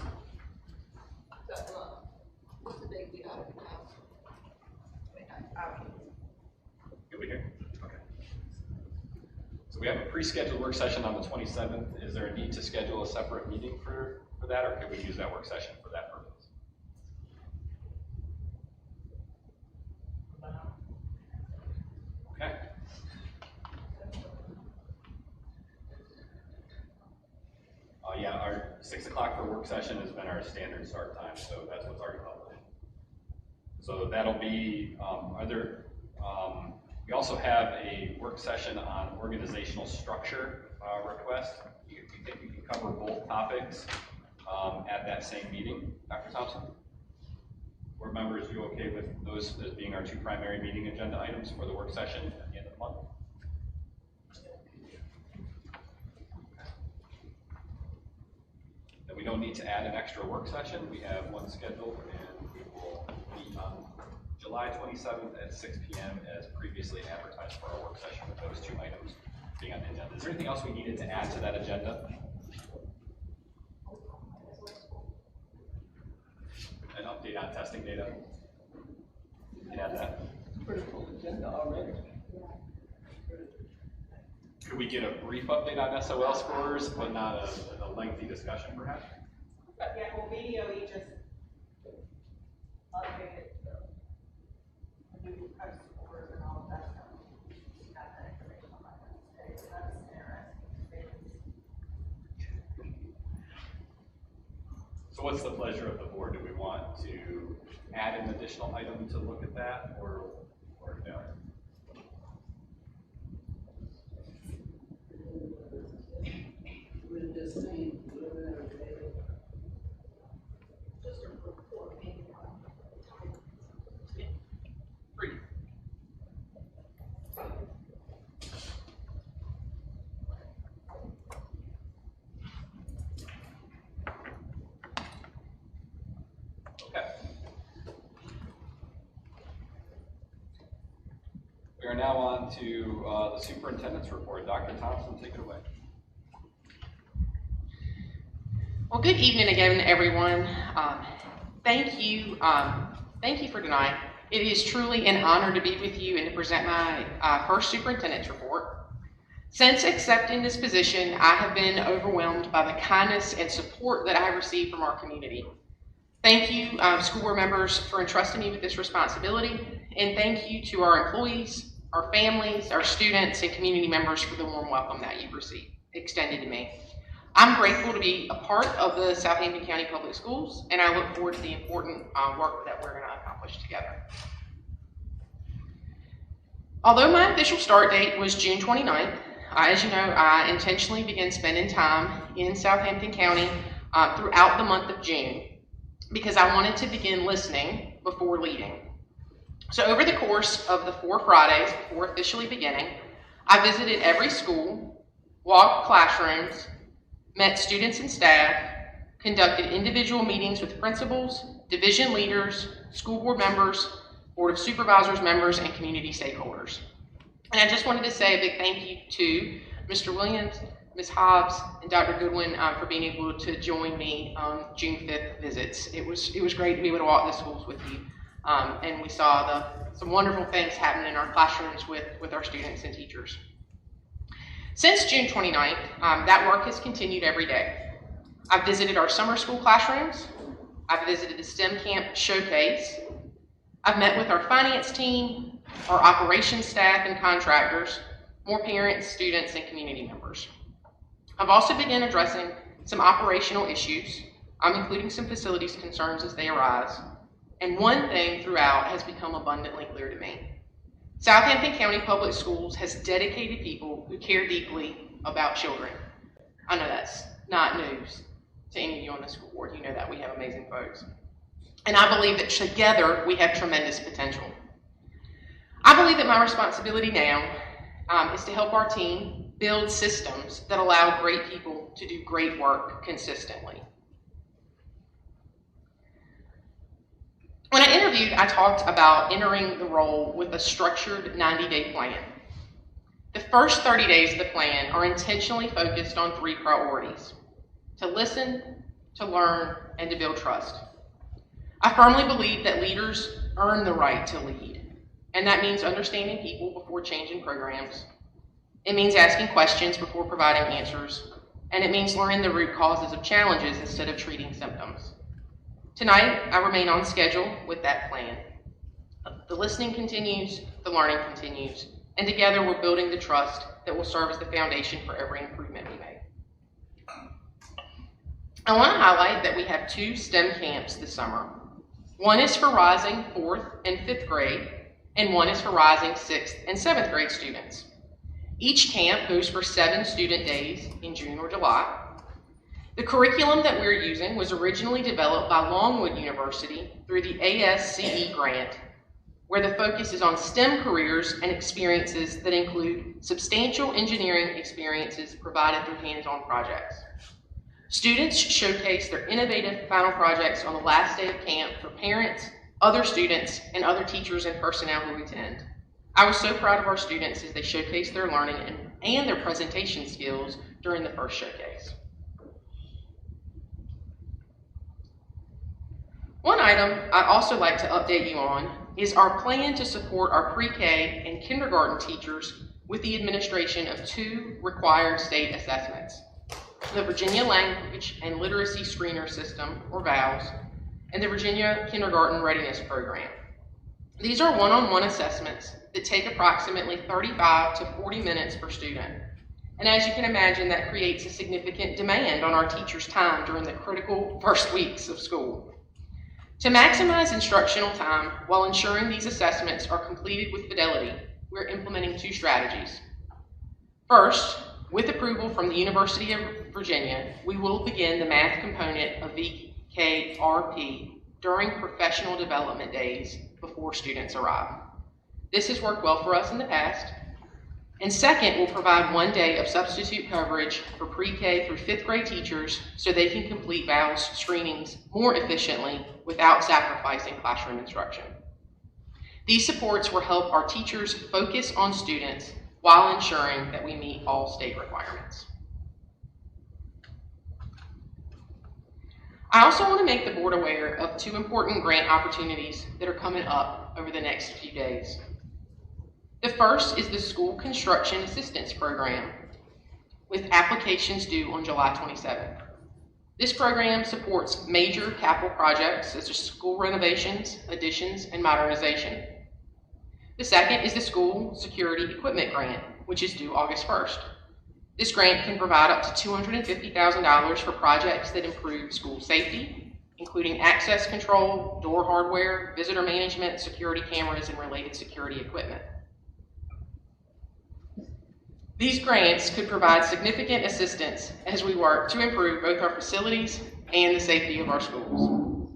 What's the date we have now? Good we hear? Okay. So we have a pre-scheduled work session on the 27th. Is there a need to schedule a separate meeting for that, or can we use that work session for that purpose? Okay. 6 o'clock for work session has been our standard start time, so that's what's already published. So that'll be, we also have a work session on organizational structure request. You think we can cover both topics at that same meeting, Dr. Thompson? Board members, you okay with those as being our two primary meeting agenda items for the work session at the end of the month? Then we don't need to add an extra work session. We have one scheduled, and we will meet on July 27th at 6 p.m. as previously advertised for our work session with those two items being on the agenda. Is there anything else we needed to add to that agenda? An update on testing data? You can add that. Pretty full agenda already. Could we get a brief update on SOL scores, but not a lengthy discussion, perhaps? Yeah, well, VDOE just updated the new post scores and all of that stuff. Got that information on my today, so that's interesting. So what's the pleasure of the board? Do we want to add an additional item to look at that, or no? Free. Okay. We are now on to the superintendent's report. Dr. Thompson, take it away. Well, good evening again, everyone. Thank you for tonight. It is truly an honor to be with you and to present my first superintendent's report. Since accepting this position, I have been overwhelmed by the kindness and support that I have received from our community. Thank you, school board members, for entrusting me with this responsibility, and thank you to our employees, our families, our students, and community members for the warm welcome that you've extended to me. I'm grateful to be a part of the Southampton County Public Schools, and I look forward to the important work that we're going to accomplish together. Although my official start date was June 29th, as you know, I intentionally began spending time in Southampton County throughout the month of June because I wanted to begin listening before leading. So over the course of the 4 Fridays before officially beginning, I visited every school, walked classrooms, met students and staff, conducted individual meetings with principals, division leaders, school board members, board of supervisors members, and community stakeholders. And I just wanted to say a big thank you to Mr. Williams, Ms. Hobbs, and Dr. Goodwin for being able to join me on June 5th visits. It was great to be able to walk the schools with you, and we saw some wonderful things happening in our classrooms with our students and teachers. Since June 29th, that work has continued every day. I've visited our summer school classrooms. I've visited the STEM Camp Showcase. I've met with our finance team, our operations staff and contractors, more parents, students, and community members. I've also begun addressing some operational issues, including some facilities concerns as they arise. And one thing throughout has become abundantly clear to me. Southampton County Public Schools has dedicated people who care deeply about children. I know that's not news to any of you on the school board. You know that we have amazing folks. And I believe that together we have tremendous potential. I believe that my responsibility now is to help our team build systems that allow great people to do great work consistently. When I interviewed, I talked about entering the role with a structured 90-day plan. The first 30 days of the plan are intentionally focused on 3 priorities: to listen, to learn, and to build trust. I firmly believe that leaders earn the right to lead, and that means understanding people before changing programs. It means asking questions before providing answers, and it means learning the root causes of challenges instead of treating symptoms. Tonight, I remain on schedule with that plan. The listening continues, the learning continues, and together we're building the trust that will serve as the foundation for every improvement we make. I want to highlight that we have 2 STEM camps this summer. One is for rising 4th and 5th grade, and one is for rising 6th and 7th grade students. Each camp goes for 7 student days in June or July. The curriculum that we're using was originally developed by Longwood University through the ASCE grant, where the focus is on STEM careers and experiences that include substantial engineering experiences provided through hands-on projects. Students showcase their innovative final projects on the last day of camp for parents, other students, and other teachers and personnel who attend. I was so proud of our students as they showcased their learning and their presentation skills during the first showcase. One item I'd also like to update you on is our plan to support our pre-K and kindergarten teachers with the administration of 2 required state assessments: the Virginia Language and Literacy Screener System, or VALS, and the Virginia Kindergarten Readiness Program. These are one-on-one assessments that take approximately 35 to 40 minutes per student. And as you can imagine, that creates a significant demand on our teachers' time during the critical first weeks of school. To maximize instructional time while ensuring these assessments are completed with fidelity, we're implementing 2 strategies. First, with approval from the University of Virginia, we will begin the math component of VKRP during professional development days before students arrive. This has worked well for us in the past. And second, we'll provide 1 day of substitute coverage for pre-K through 5th grade teachers so they can complete VALS screenings more efficiently without sacrificing classroom instruction. These supports will help our teachers focus on students while ensuring that we meet all state requirements. I also want to make the board aware of 2 important grant opportunities that are coming up over the next few days. The first is the School Construction Assistance Program, with applications due on July 27th. This program supports major capital projects such as school renovations, additions, and modernization. The second is the School Security Equipment Grant, which is due August 1st. This grant can provide up to $250,000 for projects that improve school safety, including access control, door hardware, visitor management, security cameras, and related security equipment. These grants could provide significant assistance as we work to improve both our facilities and the safety of our schools.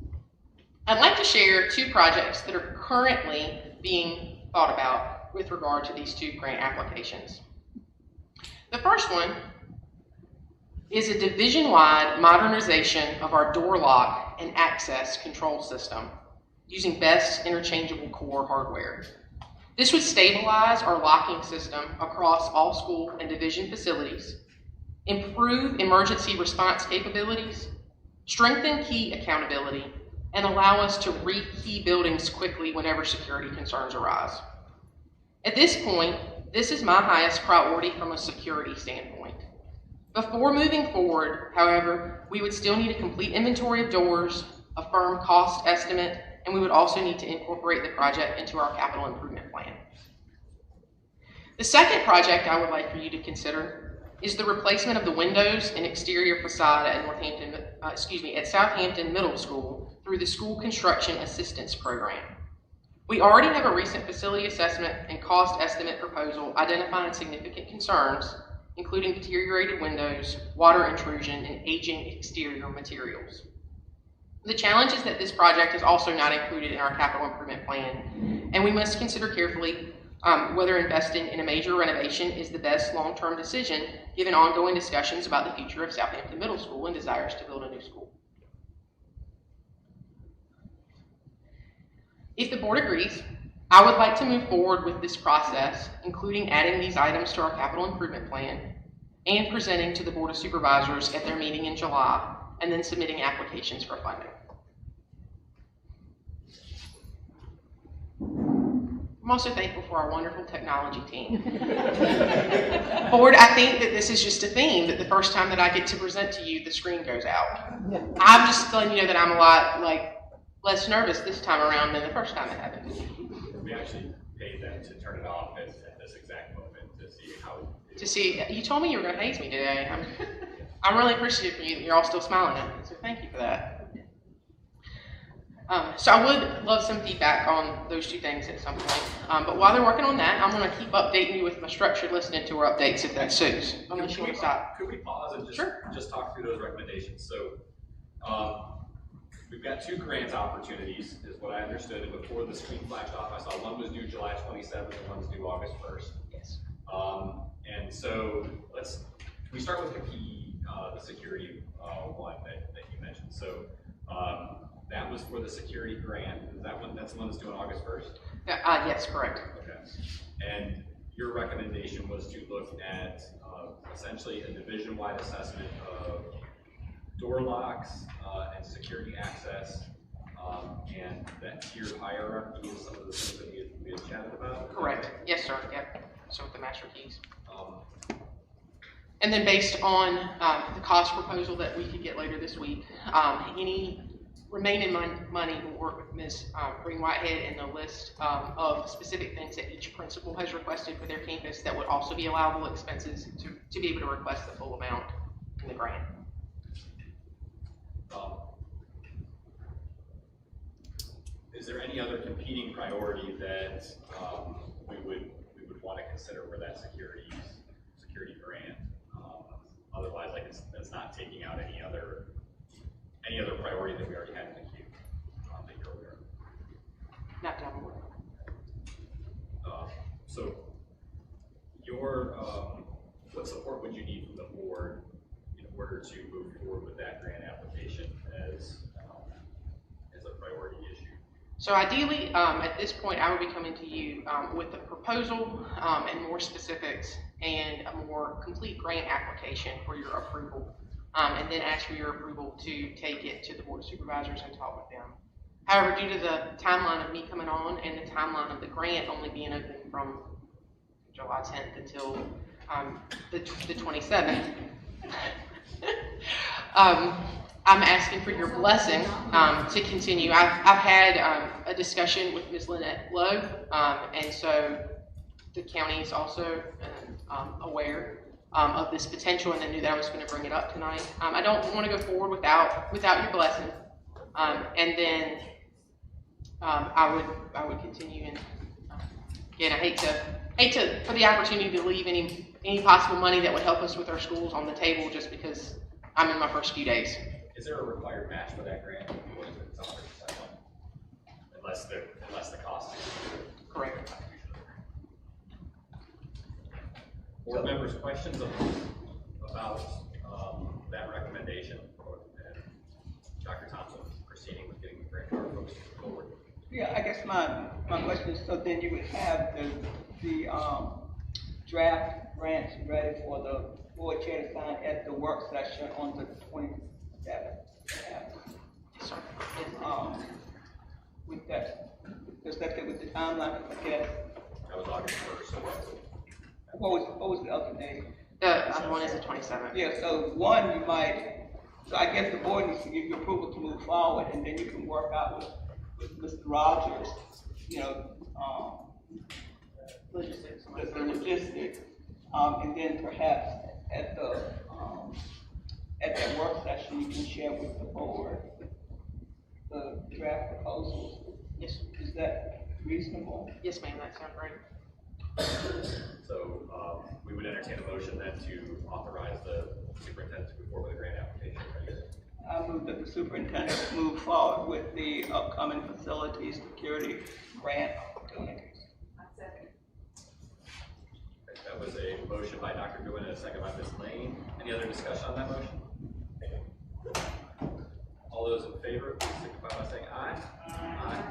I'd like to share 2 projects that are currently being thought about with regard to these 2 grant applications. The first one is a division-wide modernization of our door lock and access control system using best interchangeable core hardware. This would stabilize our locking system across all school and division facilities, improve emergency response capabilities, strengthen key accountability, and allow us to re-key buildings quickly whenever security concerns arise. At this point, this is my highest priority from a security standpoint. Before moving forward, however, we would still need a complete inventory of doors, a firm cost estimate, and we would also need to incorporate the project into our capital improvement plan. The second project I would like for you to consider is the replacement of the windows and exterior facade at Southampton Middle School through the School Construction Assistance Program. We already have a recent facility assessment and cost estimate proposal identifying significant concerns, including deteriorated windows, water intrusion, and aging exterior materials. The challenge is that this project is also not included in our capital improvement plan, and we must consider carefully whether investing in a major renovation is the best long-term decision given ongoing discussions about the future of Southampton Middle School and desires to build a new school. If the board agrees, I would like to move forward with this process, including adding these items to our capital improvement plan and presenting to the Board of Supervisors at their meeting in July, and then submitting applications for funding. I'm also thankful for our wonderful technology team. Board, I think that this is just a theme that the first time that I get to present to you, the screen goes out. I'm just letting you know that I'm a lot less nervous this time around than the first time it happened. We actually paid them to turn it off at this exact moment to see how. You told me you were going to haze me today. I'm really appreciative for you that you're all still smiling at me, so thank you for that. So I would love some feedback on those two things at some point. But while they're working on that, I'm going to keep updating you with my structured listening tour updates if that suits. Unless you want to stop. Could we pause and just talk through those recommendations? So, we've got 2 grant opportunities, is what I understood, and before the screen flashed off, I saw one was due July 27th and one's due August 1st. Yes. And so we start with the PE, the security one that you mentioned. So that was for the security grant. Is that one? That's the one that's due on August 1st? Yes, correct. Okay. And your recommendation was to look at essentially a division-wide assessment of door locks and security access, and that tiered hierarchy is some of the things that we had chatted about. Correct. Yes, sir. Yep. So with the master keys. And then based on the cost proposal that we could get later this week, any remaining money will work with Ms. Green Whitehead in the list of specific things that each principal has requested for their campus that would also be allowable expenses to be able to request the full amount in the grant. Is there any other competing priority that we would want to consider for that security grant? Otherwise, like that's not taking out any other priority that we already had in the queue that you're aware of. Not down the road. So what support would you need from the board in order to move forward with that grant application as a priority issue? So ideally, at this point, I would be coming to you with a proposal and more specifics and a more complete grant application for your approval, and then ask for your approval to take it to the Board of Supervisors and talk with them. However, due to the timeline of me coming on and the timeline of the grant only being open from July 10th until the 27th, I'm asking for your blessing to continue. I've had a discussion with Ms. Lynette Lowe, and so the county is also aware of this potential, and they knew that I was going to bring it up tonight. I don't want to go forward without your blessing, and then I would continue. And again, I hate to for the opportunity to leave any possible money that would help us with our schools on the table just because I'm in my first few days. Is there a required match for that grant, or is it 100% unless the cost is correct? Board members, questions about that recommendation, and Dr. Thompson proceeding with getting the grant folks forward? Yeah, I guess my question is, so then you would have the draft grants ready for the board chair to sign at the work session on the 27th. With that, does that fit with the timeline? I guess. That was August 1st. So what was the other date? The other one is the 27th. Yeah, so one you might, so I guess the board needs to give you approval to move forward, and then you can work out with Mr. Rogers, Logistics. the logistics, and then perhaps at that work session, you can share with the board the draft proposals. Yes. Is that reasonable? Yes, ma'am, that sounds great. So we would entertain a motion then to authorize the superintendent to move forward with a grant application. I move that the superintendent move forward with the upcoming facility security grant opportunities. That was a motion by Dr. Goodwin and a second by Ms. Lane. Any other discussion on that motion? All those in favor, please signify by saying aye. Aye.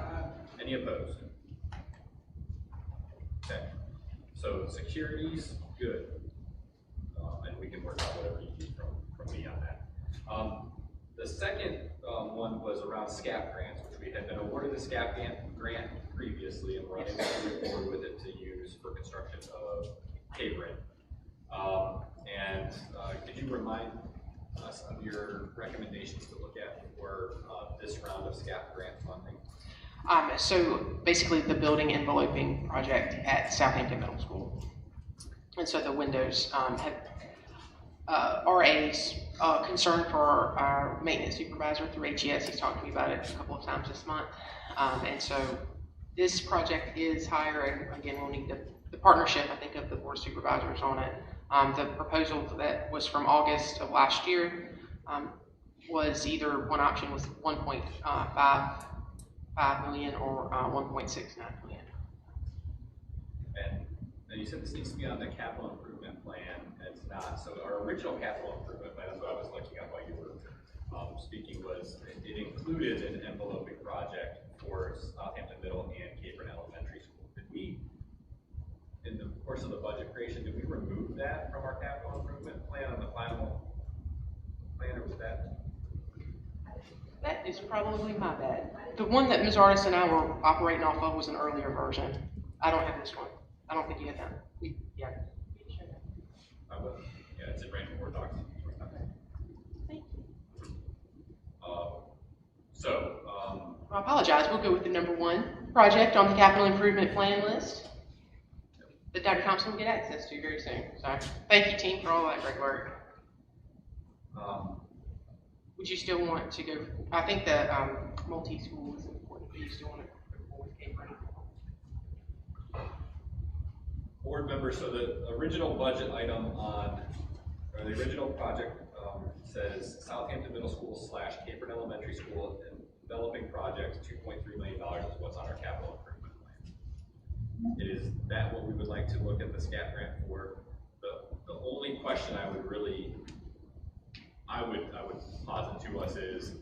Any opposed? Okay. So security's good, and we can work out whatever you need from me on that. The second one was around SCAP grants, which we had been awarded the SCAP grant previously, and we're unable to move forward with it to use for construction of Cabrin. Could you remind us of your recommendations to look at for this round of SCAP grant funding? So basically the building enveloping project at Southampton Middle School. And so the windows have RAs concern for our maintenance supervisor through HES. He's talked to me about it a couple of times this month. And so this project is higher, and again, we'll need the partnership, I think, of the board of supervisors on it. The proposal that was from August of last year was either one option was 1.55 million or 1.69 million. And you said this needs to be on the capital improvement plan, and it's not. So our original capital improvement plan, that's what I was looking at while you were speaking, was it included an enveloping project for Southampton Middle and Capron Elementary School. Did we, in the course of the budget creation, did we remove that from our capital improvement plan on the final plan, or was that? That is probably my bad. The one that Ms. Artis and I were operating off of was an earlier version. I don't have this one. I don't think you had that. Yeah. Yeah, it's in random board docs. Thank you. I I apologize. We'll go with the number one project on the capital improvement plan list that Dr. Thompson will get access to very soon. So thank you, team, for all that great work. Would you still want to go? I think the multi-school is important. Do you still want to go with Capron? Board members, so the original budget item on, or the original project says Southampton Middle School / Capron Elementary School and developing projects, $2.3 million is what's on our capital improvement plan. Is that what we would like to look at the SCAT grant for? The only question I would posit to us is,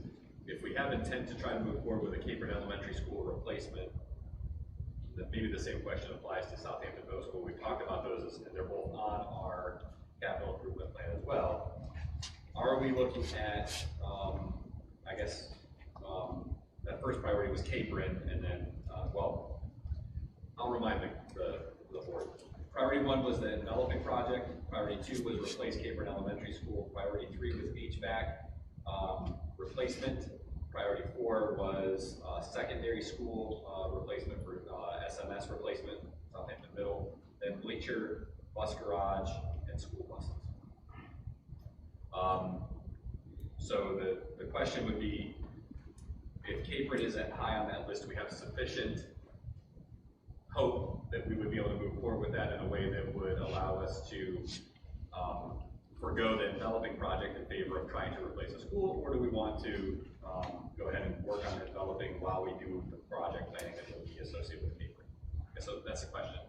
if we have intent to try to move forward with a Capron Elementary School replacement, then maybe the same question applies to Southampton Middle School. We've talked about those, and they're both on our capital improvement plan as well. Are we looking at, I guess, that first priority was Capron, and then, well, I'll remind the board. Priority 1 was the enveloping project. Priority 2 was replace Capron Elementary School. Priority 3 was HVAC replacement. Priority 4 was secondary school replacement for SMS replacement, Southampton Middle. Then bleacher, bus garage, and school buses. So the question would be, if Capron is at high on that list, we have sufficient hope that we would be able to move forward with that in a way that would allow us to forgo the enveloping project in favor of trying to replace a school, or do we want to go ahead and work on developing while we do the project planning that will be associated with Capron? Okay, so that's a question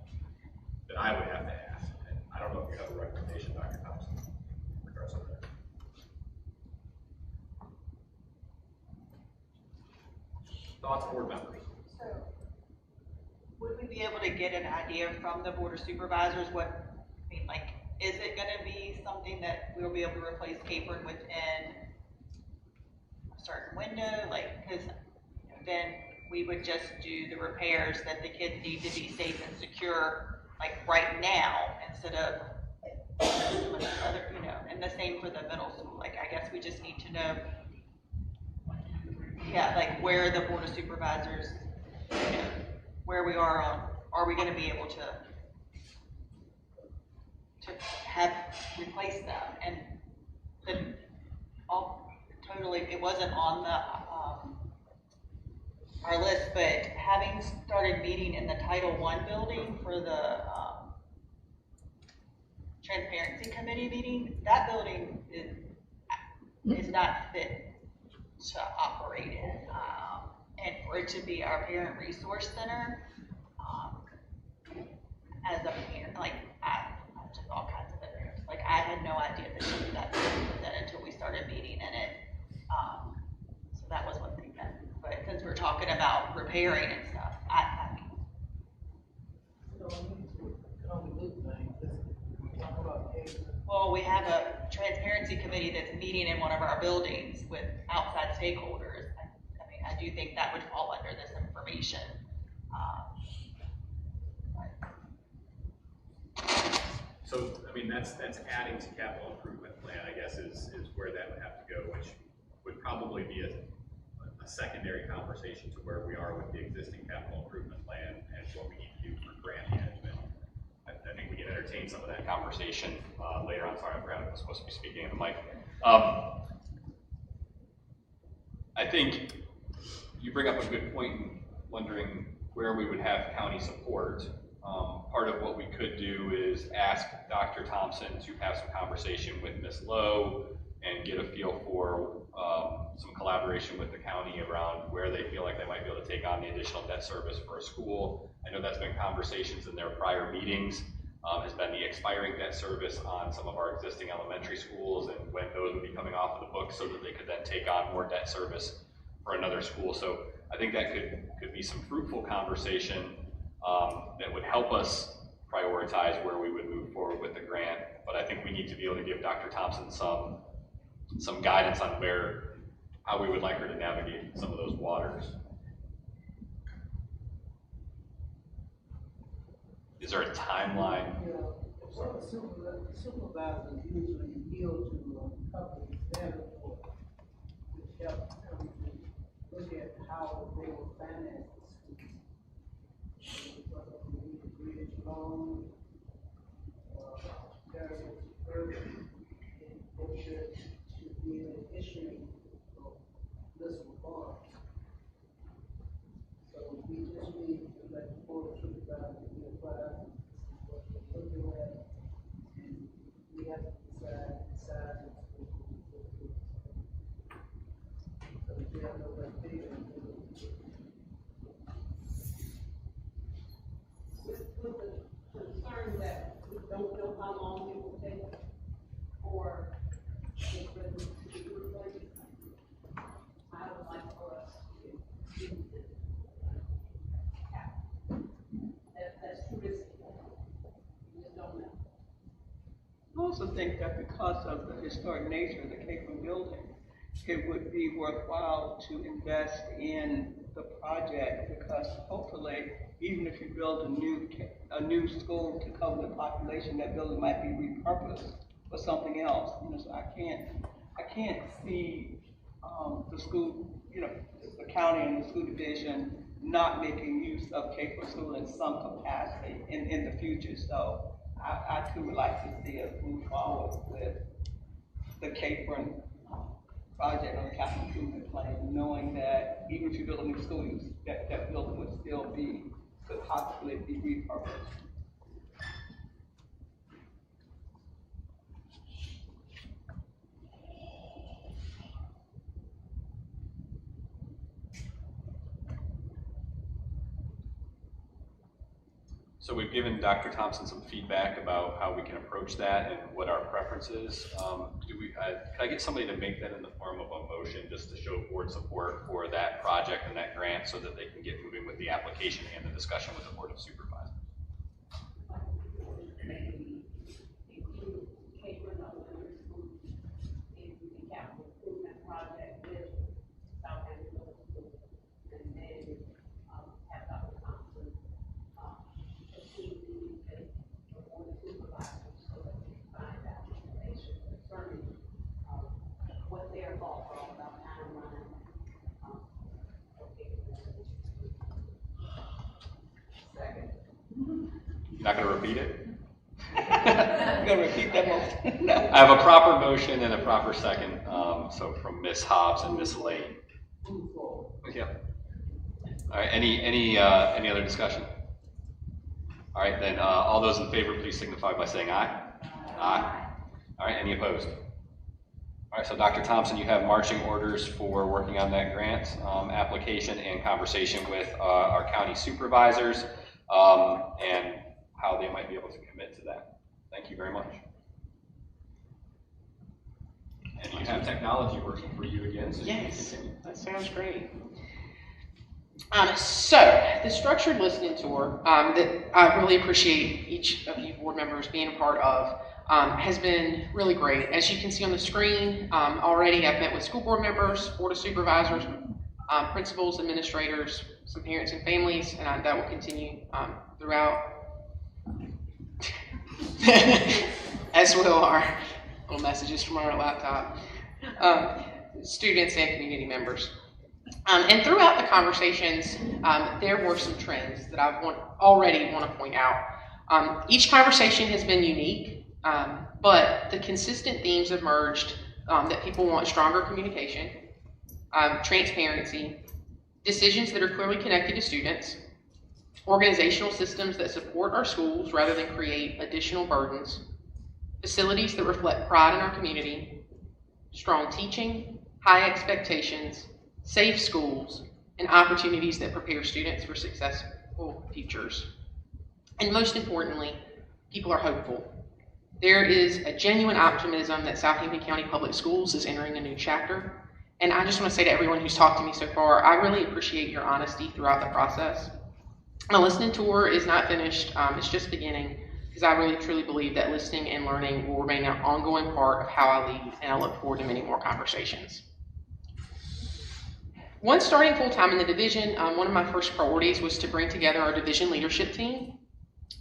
that I would have to ask, and I don't know if you have a recommendation, Dr. Thompson, in regards to that. Thoughts, board members? So, would we be able to get an idea from the board of supervisors what, I mean, like, is it gonna be something that we'll be able to replace Capron within a certain window? Like, cause then we would just do the repairs that the kids need to be safe and secure, like right now, instead of other, you know, and the same for the middle school. Like, I guess we just need to know, yeah, like where the board of supervisors, you know, where we are on, are we gonna be able to have replaced them? And then totally, it wasn't on the our list, but having started meeting in the Title I building for the Transparency Committee meeting, that building is not fit to operate in. And for it to be our parent resource center, as a parent, like I took all kinds of parents. Like, I had no idea that she did that until we started meeting in it. So that was one thing that, but since we're talking about repairing and stuff, I mean. Well, we have a transparency committee that's meeting in one of our buildings with outside stakeholders. I mean, I do think that would fall under this information. So, I mean, that's adding to capital improvement plan, I guess, is where that would have to go, which would probably be a secondary conversation to where we are with the existing capital improvement plan and what we need to do for grant management. I think we can entertain some of that conversation later on. Sorry, I forgot I was supposed to be speaking in the mic. I think you bring up a good point in wondering where we would have county support. Part of what we could do is ask Dr. Thompson to have some conversation with Ms. Lowe and get a feel for some collaboration with the county around where they feel like they might be able to take on the additional debt service for a school. I know that's been conversations in their prior meetings, has been the expiring debt service on some of our existing elementary schools and when those would be coming off of the books so that they could then take on more debt service for another school. So I think that could be some fruitful conversation that would help us prioritize where we would move forward with the grant. But I think we need to be able to give Dr. Thompson some guidance on how we would like her to navigate some of those waters. Is there a timeline? Well, the supervisors usually yield to a couple of their report, which helps them to look at how they will finance the school. Whether we need a bridge loan, various urban, they should be issuing municipal bonds. So we just need to let the board of supervisors be advised what we're looking at, and we have to decide. So we have no way to with the concern that we don't know how long it will take for the equipment to be replaced, I would like for us to do this. That's too risky. We just don't know. I also think that because of the historic nature of the Capron building, it would be worthwhile to invest in the project because hopefully, even if you build a new school to cover the population, that building might be repurposed for something else. So I can't see the school, the county and the school division not making use of Capron School in some capacity in the future. So I too would like to see us move forward with the Capron project on the capital improvement plan, knowing that even if you build a new school, that building would still could possibly be repurposed. So we've given Dr. Thompson some feedback about how we can approach that and what our preference is. Can I get somebody to make that in the form of a motion just to show board support for that project and that grant so that they can get moving with the application and the discussion with the Board of Supervisors? maybe include Capron Elementary School in the capital improvement project with Southampton Middle School, and then have Dr. Thompson assume the board of supervisors so that we can find out information concerning what their thoughts are about timeline. Second. You're not going to repeat it? I'm going to repeat that motion. No. I have a proper motion and a proper second, so from Ms. Hobbs and Ms. Lane. Yeah. All right, any other discussion? All right, then all those in favor, please signify by saying aye. Aye. All right, any opposed? All right, so Dr. Thompson, you have marching orders for working on that grant application and conversation with our county supervisors and how they might be able to commit to that. Thank you very much. And you have technology working for you again, so Yes, you can continue. that sounds great. So the structured listening tour that I really appreciate each of you board members being a part of has been really great. As you can see on the screen, already I've met with school board members, board of supervisors, principals, administrators, some parents and families, and that will continue throughout, as will our little messages from our laptop, students and community members. And throughout the conversations, there were some trends that I already want to point out. Each conversation has been unique, but the consistent themes emerged that people want stronger communication, transparency, decisions that are clearly connected to students, organizational systems that support our schools rather than create additional burdens, facilities that reflect pride in our community, strong teaching, high expectations, safe schools, and opportunities that prepare students for successful futures. And most importantly, people are hopeful. There is a genuine optimism that Southampton County Public Schools is entering a new chapter. And I just want to say to everyone who's talked to me so far, I really appreciate your honesty throughout the process. My listening tour is not finished, it's just beginning, because I really truly believe that listening and learning will remain an ongoing part of how I lead, and I look forward to many more conversations. Once starting full-time in the division, one of my first priorities was to bring together our division leadership team.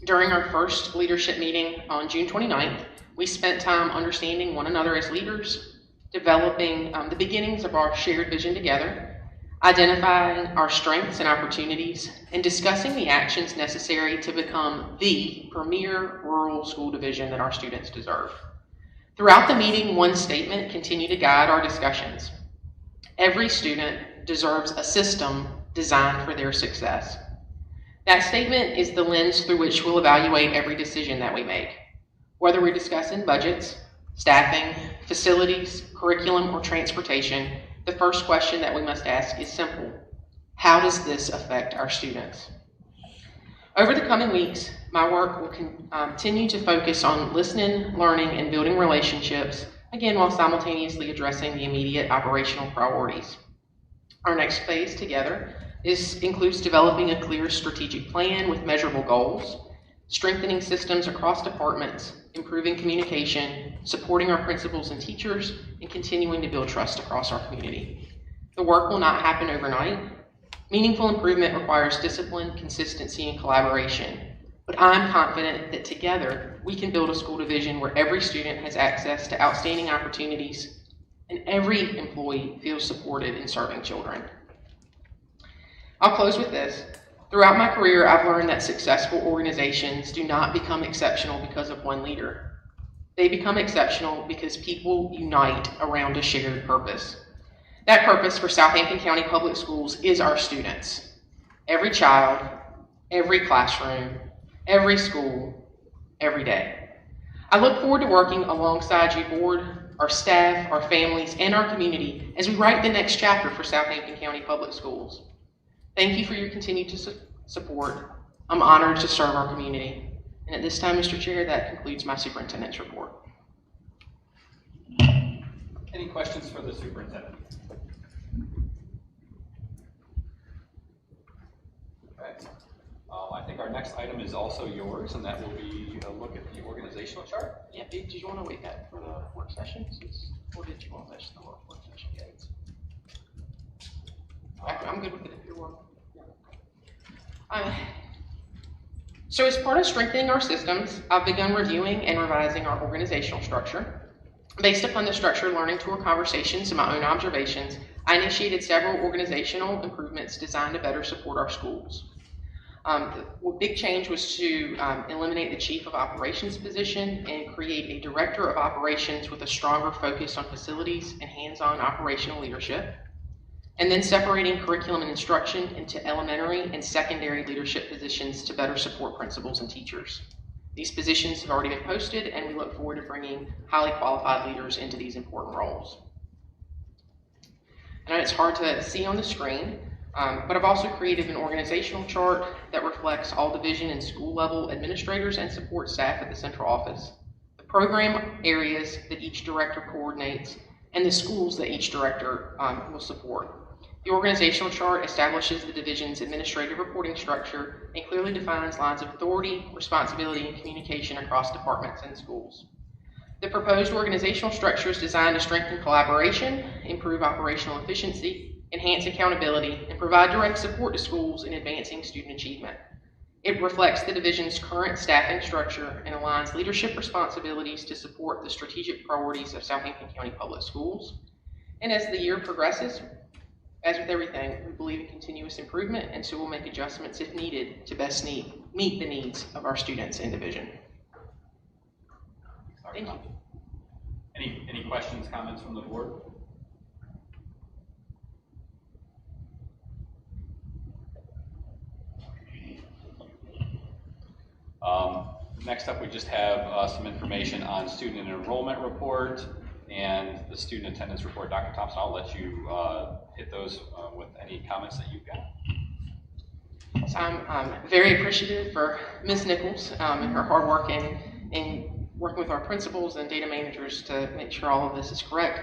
During our first leadership meeting on June 29th, we spent time understanding one another as leaders, developing the beginnings of our shared vision together, identifying our strengths and opportunities, and discussing the actions necessary to become the premier rural school division that our students deserve. Throughout the meeting, one statement continued to guide our discussions. Every student deserves a system designed for their success. That statement is the lens through which we'll evaluate every decision that we make. Whether we're discussing budgets, staffing, facilities, curriculum, or transportation, the first question that we must ask is simple. How does this affect our students? Over the coming weeks, my work will continue to focus on listening, learning, and building relationships, again, while simultaneously addressing the immediate operational priorities. Our next phase together includes developing a clear strategic plan with measurable goals, strengthening systems across departments, improving communication, supporting our principals and teachers, and continuing to build trust across our community. The work will not happen overnight. Meaningful improvement requires discipline, consistency, and collaboration. But I'm confident that together we can build a school division where every student has access to outstanding opportunities and every employee feels supported in serving children. I'll close with this. Throughout my career, I've learned that successful organizations do not become exceptional because of one leader. They become exceptional because people unite around a shared purpose. That purpose for Southampton County Public Schools is our students. Every child, every classroom, every school, every day. I look forward to working alongside you, board, our staff, our families, and our community as we write the next chapter for Southampton County Public Schools. Thank you for your continued support. I'm honored to serve our community. And at this time, Mr. Chair, that concludes my superintendent's report. Any questions for the superintendent? Okay. I think our next item is also yours, and that will be a look at the organizational chart. Yeah, did you want to wait that for the work session? Or did you want this the work session? I'm good with it if you're working. So as part of strengthening our systems, I've begun reviewing and revising our organizational structure. Based upon the structured learning tour conversations and my own observations, I initiated several organizational improvements designed to better support our schools. The big change was to eliminate the Chief of Operations position and create a Director of Operations with a stronger focus on facilities and hands-on operational leadership. And then separating curriculum and instruction into elementary and secondary leadership positions to better support principals and teachers. These positions have already been posted, and we look forward to bringing highly qualified leaders into these important roles. I know it's hard to see on the screen, but I've also created an organizational chart that reflects all division and school level administrators and support staff at the central office, the program areas that each director coordinates, and the schools that each director will support. The organizational chart establishes the division's administrative reporting structure and clearly defines lines of authority, responsibility, and communication across departments and schools. The proposed organizational structure is designed to strengthen collaboration, improve operational efficiency, enhance accountability, and provide direct support to schools in advancing student achievement. It reflects the division's current staffing structure and aligns leadership responsibilities to support the strategic priorities of Southampton County Public Schools. And as the year progresses, as with everything, we believe in continuous improvement, and so we'll make adjustments if needed to best meet the needs of our students in division. Thank you. Any questions, comments from the board? Next up, we just have some information on student enrollment report and the student attendance report. Dr. Thompson, I'll let you hit those with any comments that you've got. So I'm very appreciative for Ms. Nichols and her hard work in working with our principals and data managers to make sure all of this is correct.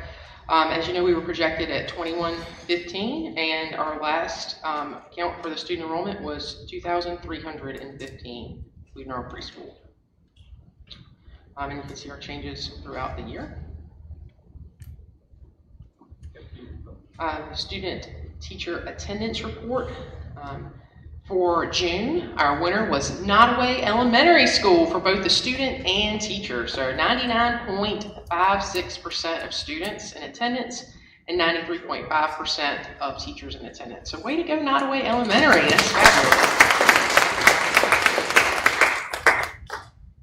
As you know, we were projected at 2115, and our last count for the student enrollment was 2,315, including our preschool. And you can see our changes throughout the year. The student teacher attendance report. For June, our winner was Nottoway Elementary School for both the student and teacher. So 99.56% of students in attendance and 93.5% of teachers in attendance. So way to go, Nottoway Elementary. That's fabulous.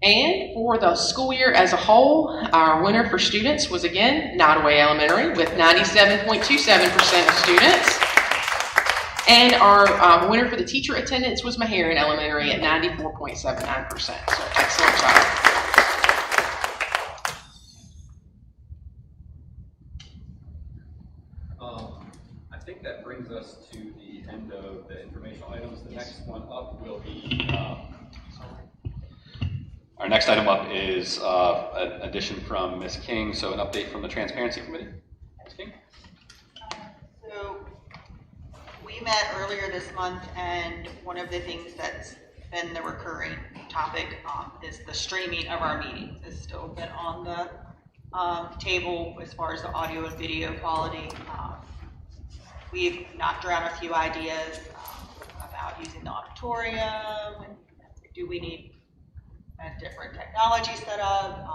And for the school year as a whole, our winner for students was again Nottoway Elementary with 97.27% of students. And our winner for the teacher attendance was Meharry Elementary at 94.79%. So excellent job. I think that brings us to the end of the informational items. The next one up will be, our next item up is an addition from Ms. King, so an update from the Transparency Committee. Ms. King? So we met earlier this month, and one of the things that's been the recurring topic is the streaming of our meetings. It's still been on the table as far as the audio and video quality. We've knocked around a few ideas about using the auditorium. Do we need a different technology setup?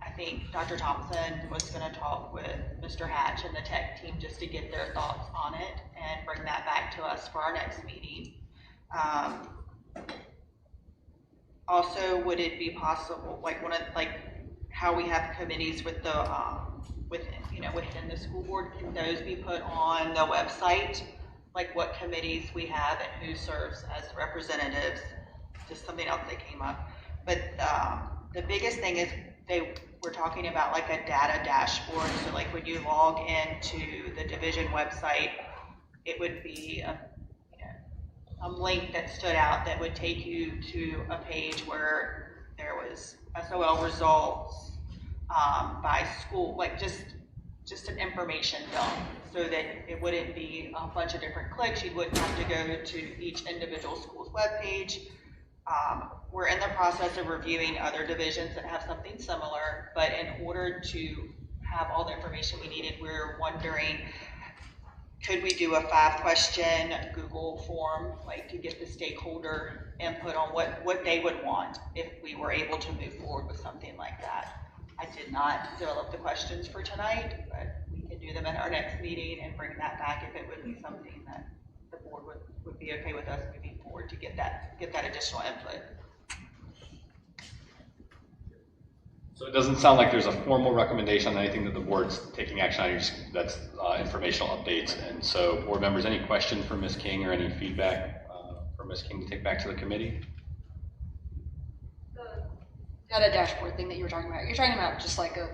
I think Dr. Thompson was going to talk with Mr. Hatch and the tech team just to get their thoughts on it and bring that back to us for our next meeting. Also, would it be possible, like how we have committees with the within the school board, can those be put on the website? Like what committees we have and who serves as representatives? Just something else that came up. But the biggest thing is we're talking about like a data dashboard. So like when you log into the division website, it would be a link that stood out that would take you to a page where there was SOL results by school, like just an information dump, so that it wouldn't be a bunch of different clicks. You wouldn't have to go to each individual school's webpage. We're in the process of reviewing other divisions that have something similar, but in order to have all the information we needed, we're wondering, could we do a 5-question Google form, like to get the stakeholder input on what they would want if we were able to move forward with something like that? I did not develop the questions for tonight, but we can do them at our next meeting and bring that back if it would be something that the board would be okay with us moving forward to get that additional input. So it doesn't sound like there's a formal recommendation on anything that the board's taking action on. That's informational updates. And so, board members, any questions for Ms. King or any feedback for Ms. King to take back to the committee? The data dashboard thing that you were talking about. You're talking about just like a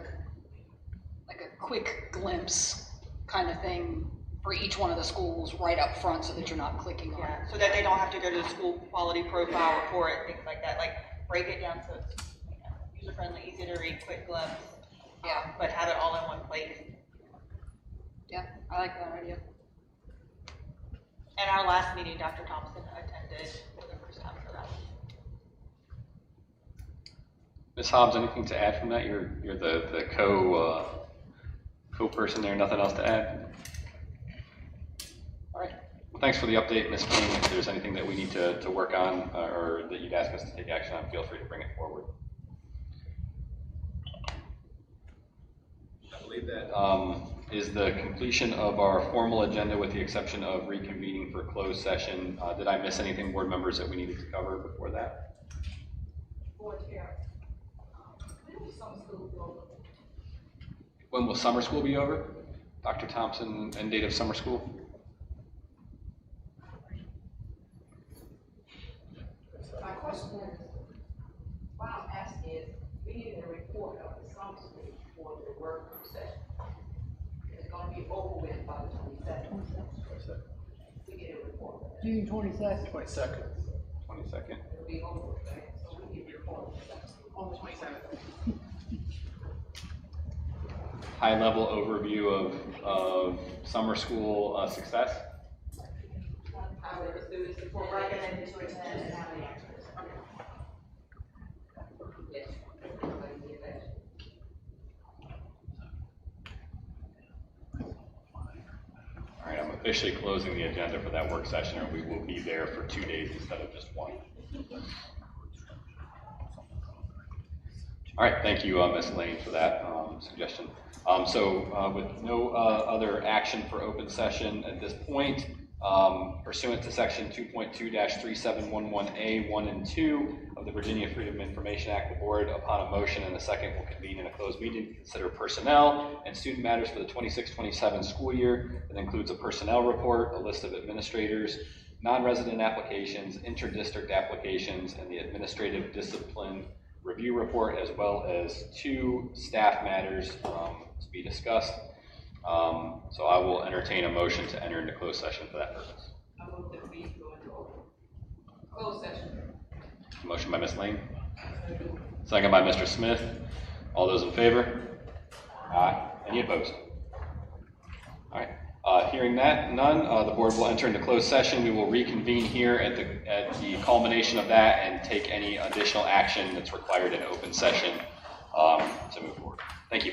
quick glimpse kind of thing for each one of the schools right up front, so that you're not clicking on it. So that they don't have to go to the school quality profile report, things like that. Like break it down so it's user-friendly, easy to read, quick glimpse. Yeah. But have it all in one place. Yeah, I like that idea. And our last meeting, Dr. Thompson attended for the first time for that. Ms. Hobbs, anything to add from that? You're the co-person there. Nothing else to add? All right. Well, thanks for the update, Ms. King. If there's anything that we need to work on or that you'd ask us to take action on, feel free to bring it forward. I believe that is the completion of our formal agenda, with the exception of reconvening for closed session. Did I miss anything, board members, that we needed to cover before that? Board chair. There was some schools When will summer school be over? Dr. Thompson, end date of summer school? My question is, why I'm asking is, we need a report of the summer school for the work group session. It's gonna be over with by the 22nd. We get a report. June 22nd. 22nd. 22nd. It'll be over with, right? So we need a report on the 27th. High level overview of summer school success. How many students were recommended to attend and how many extras? Yes. All right, I'm officially closing the agenda for that work session, and we will be there for 2 days instead of just one. All right, thank you, Ms. Lane, for that suggestion. With no other action for open session at this point, pursuant to section 2.2-3711A 1 and 2 of the Virginia Freedom of Information Act, the board, upon a motion and a second, will convene in a closed meeting to consider personnel and student matters for the 26-27 school year. That includes a personnel report, a list of administrators, non-resident applications, inter-district applications, and the administrative discipline review report, as well as 2 staff matters to be discussed. So I will entertain a motion to enter into closed session for that purpose. I move that we go into closed session. Motion by Ms. Lane. Second by Mr. Smith. All those in favor? Aye. Any opposed? All right. Hearing that, none, the board will enter into closed session. We will reconvene here at the culmination of that and take any additional action that's required in open session to move forward. Thank you.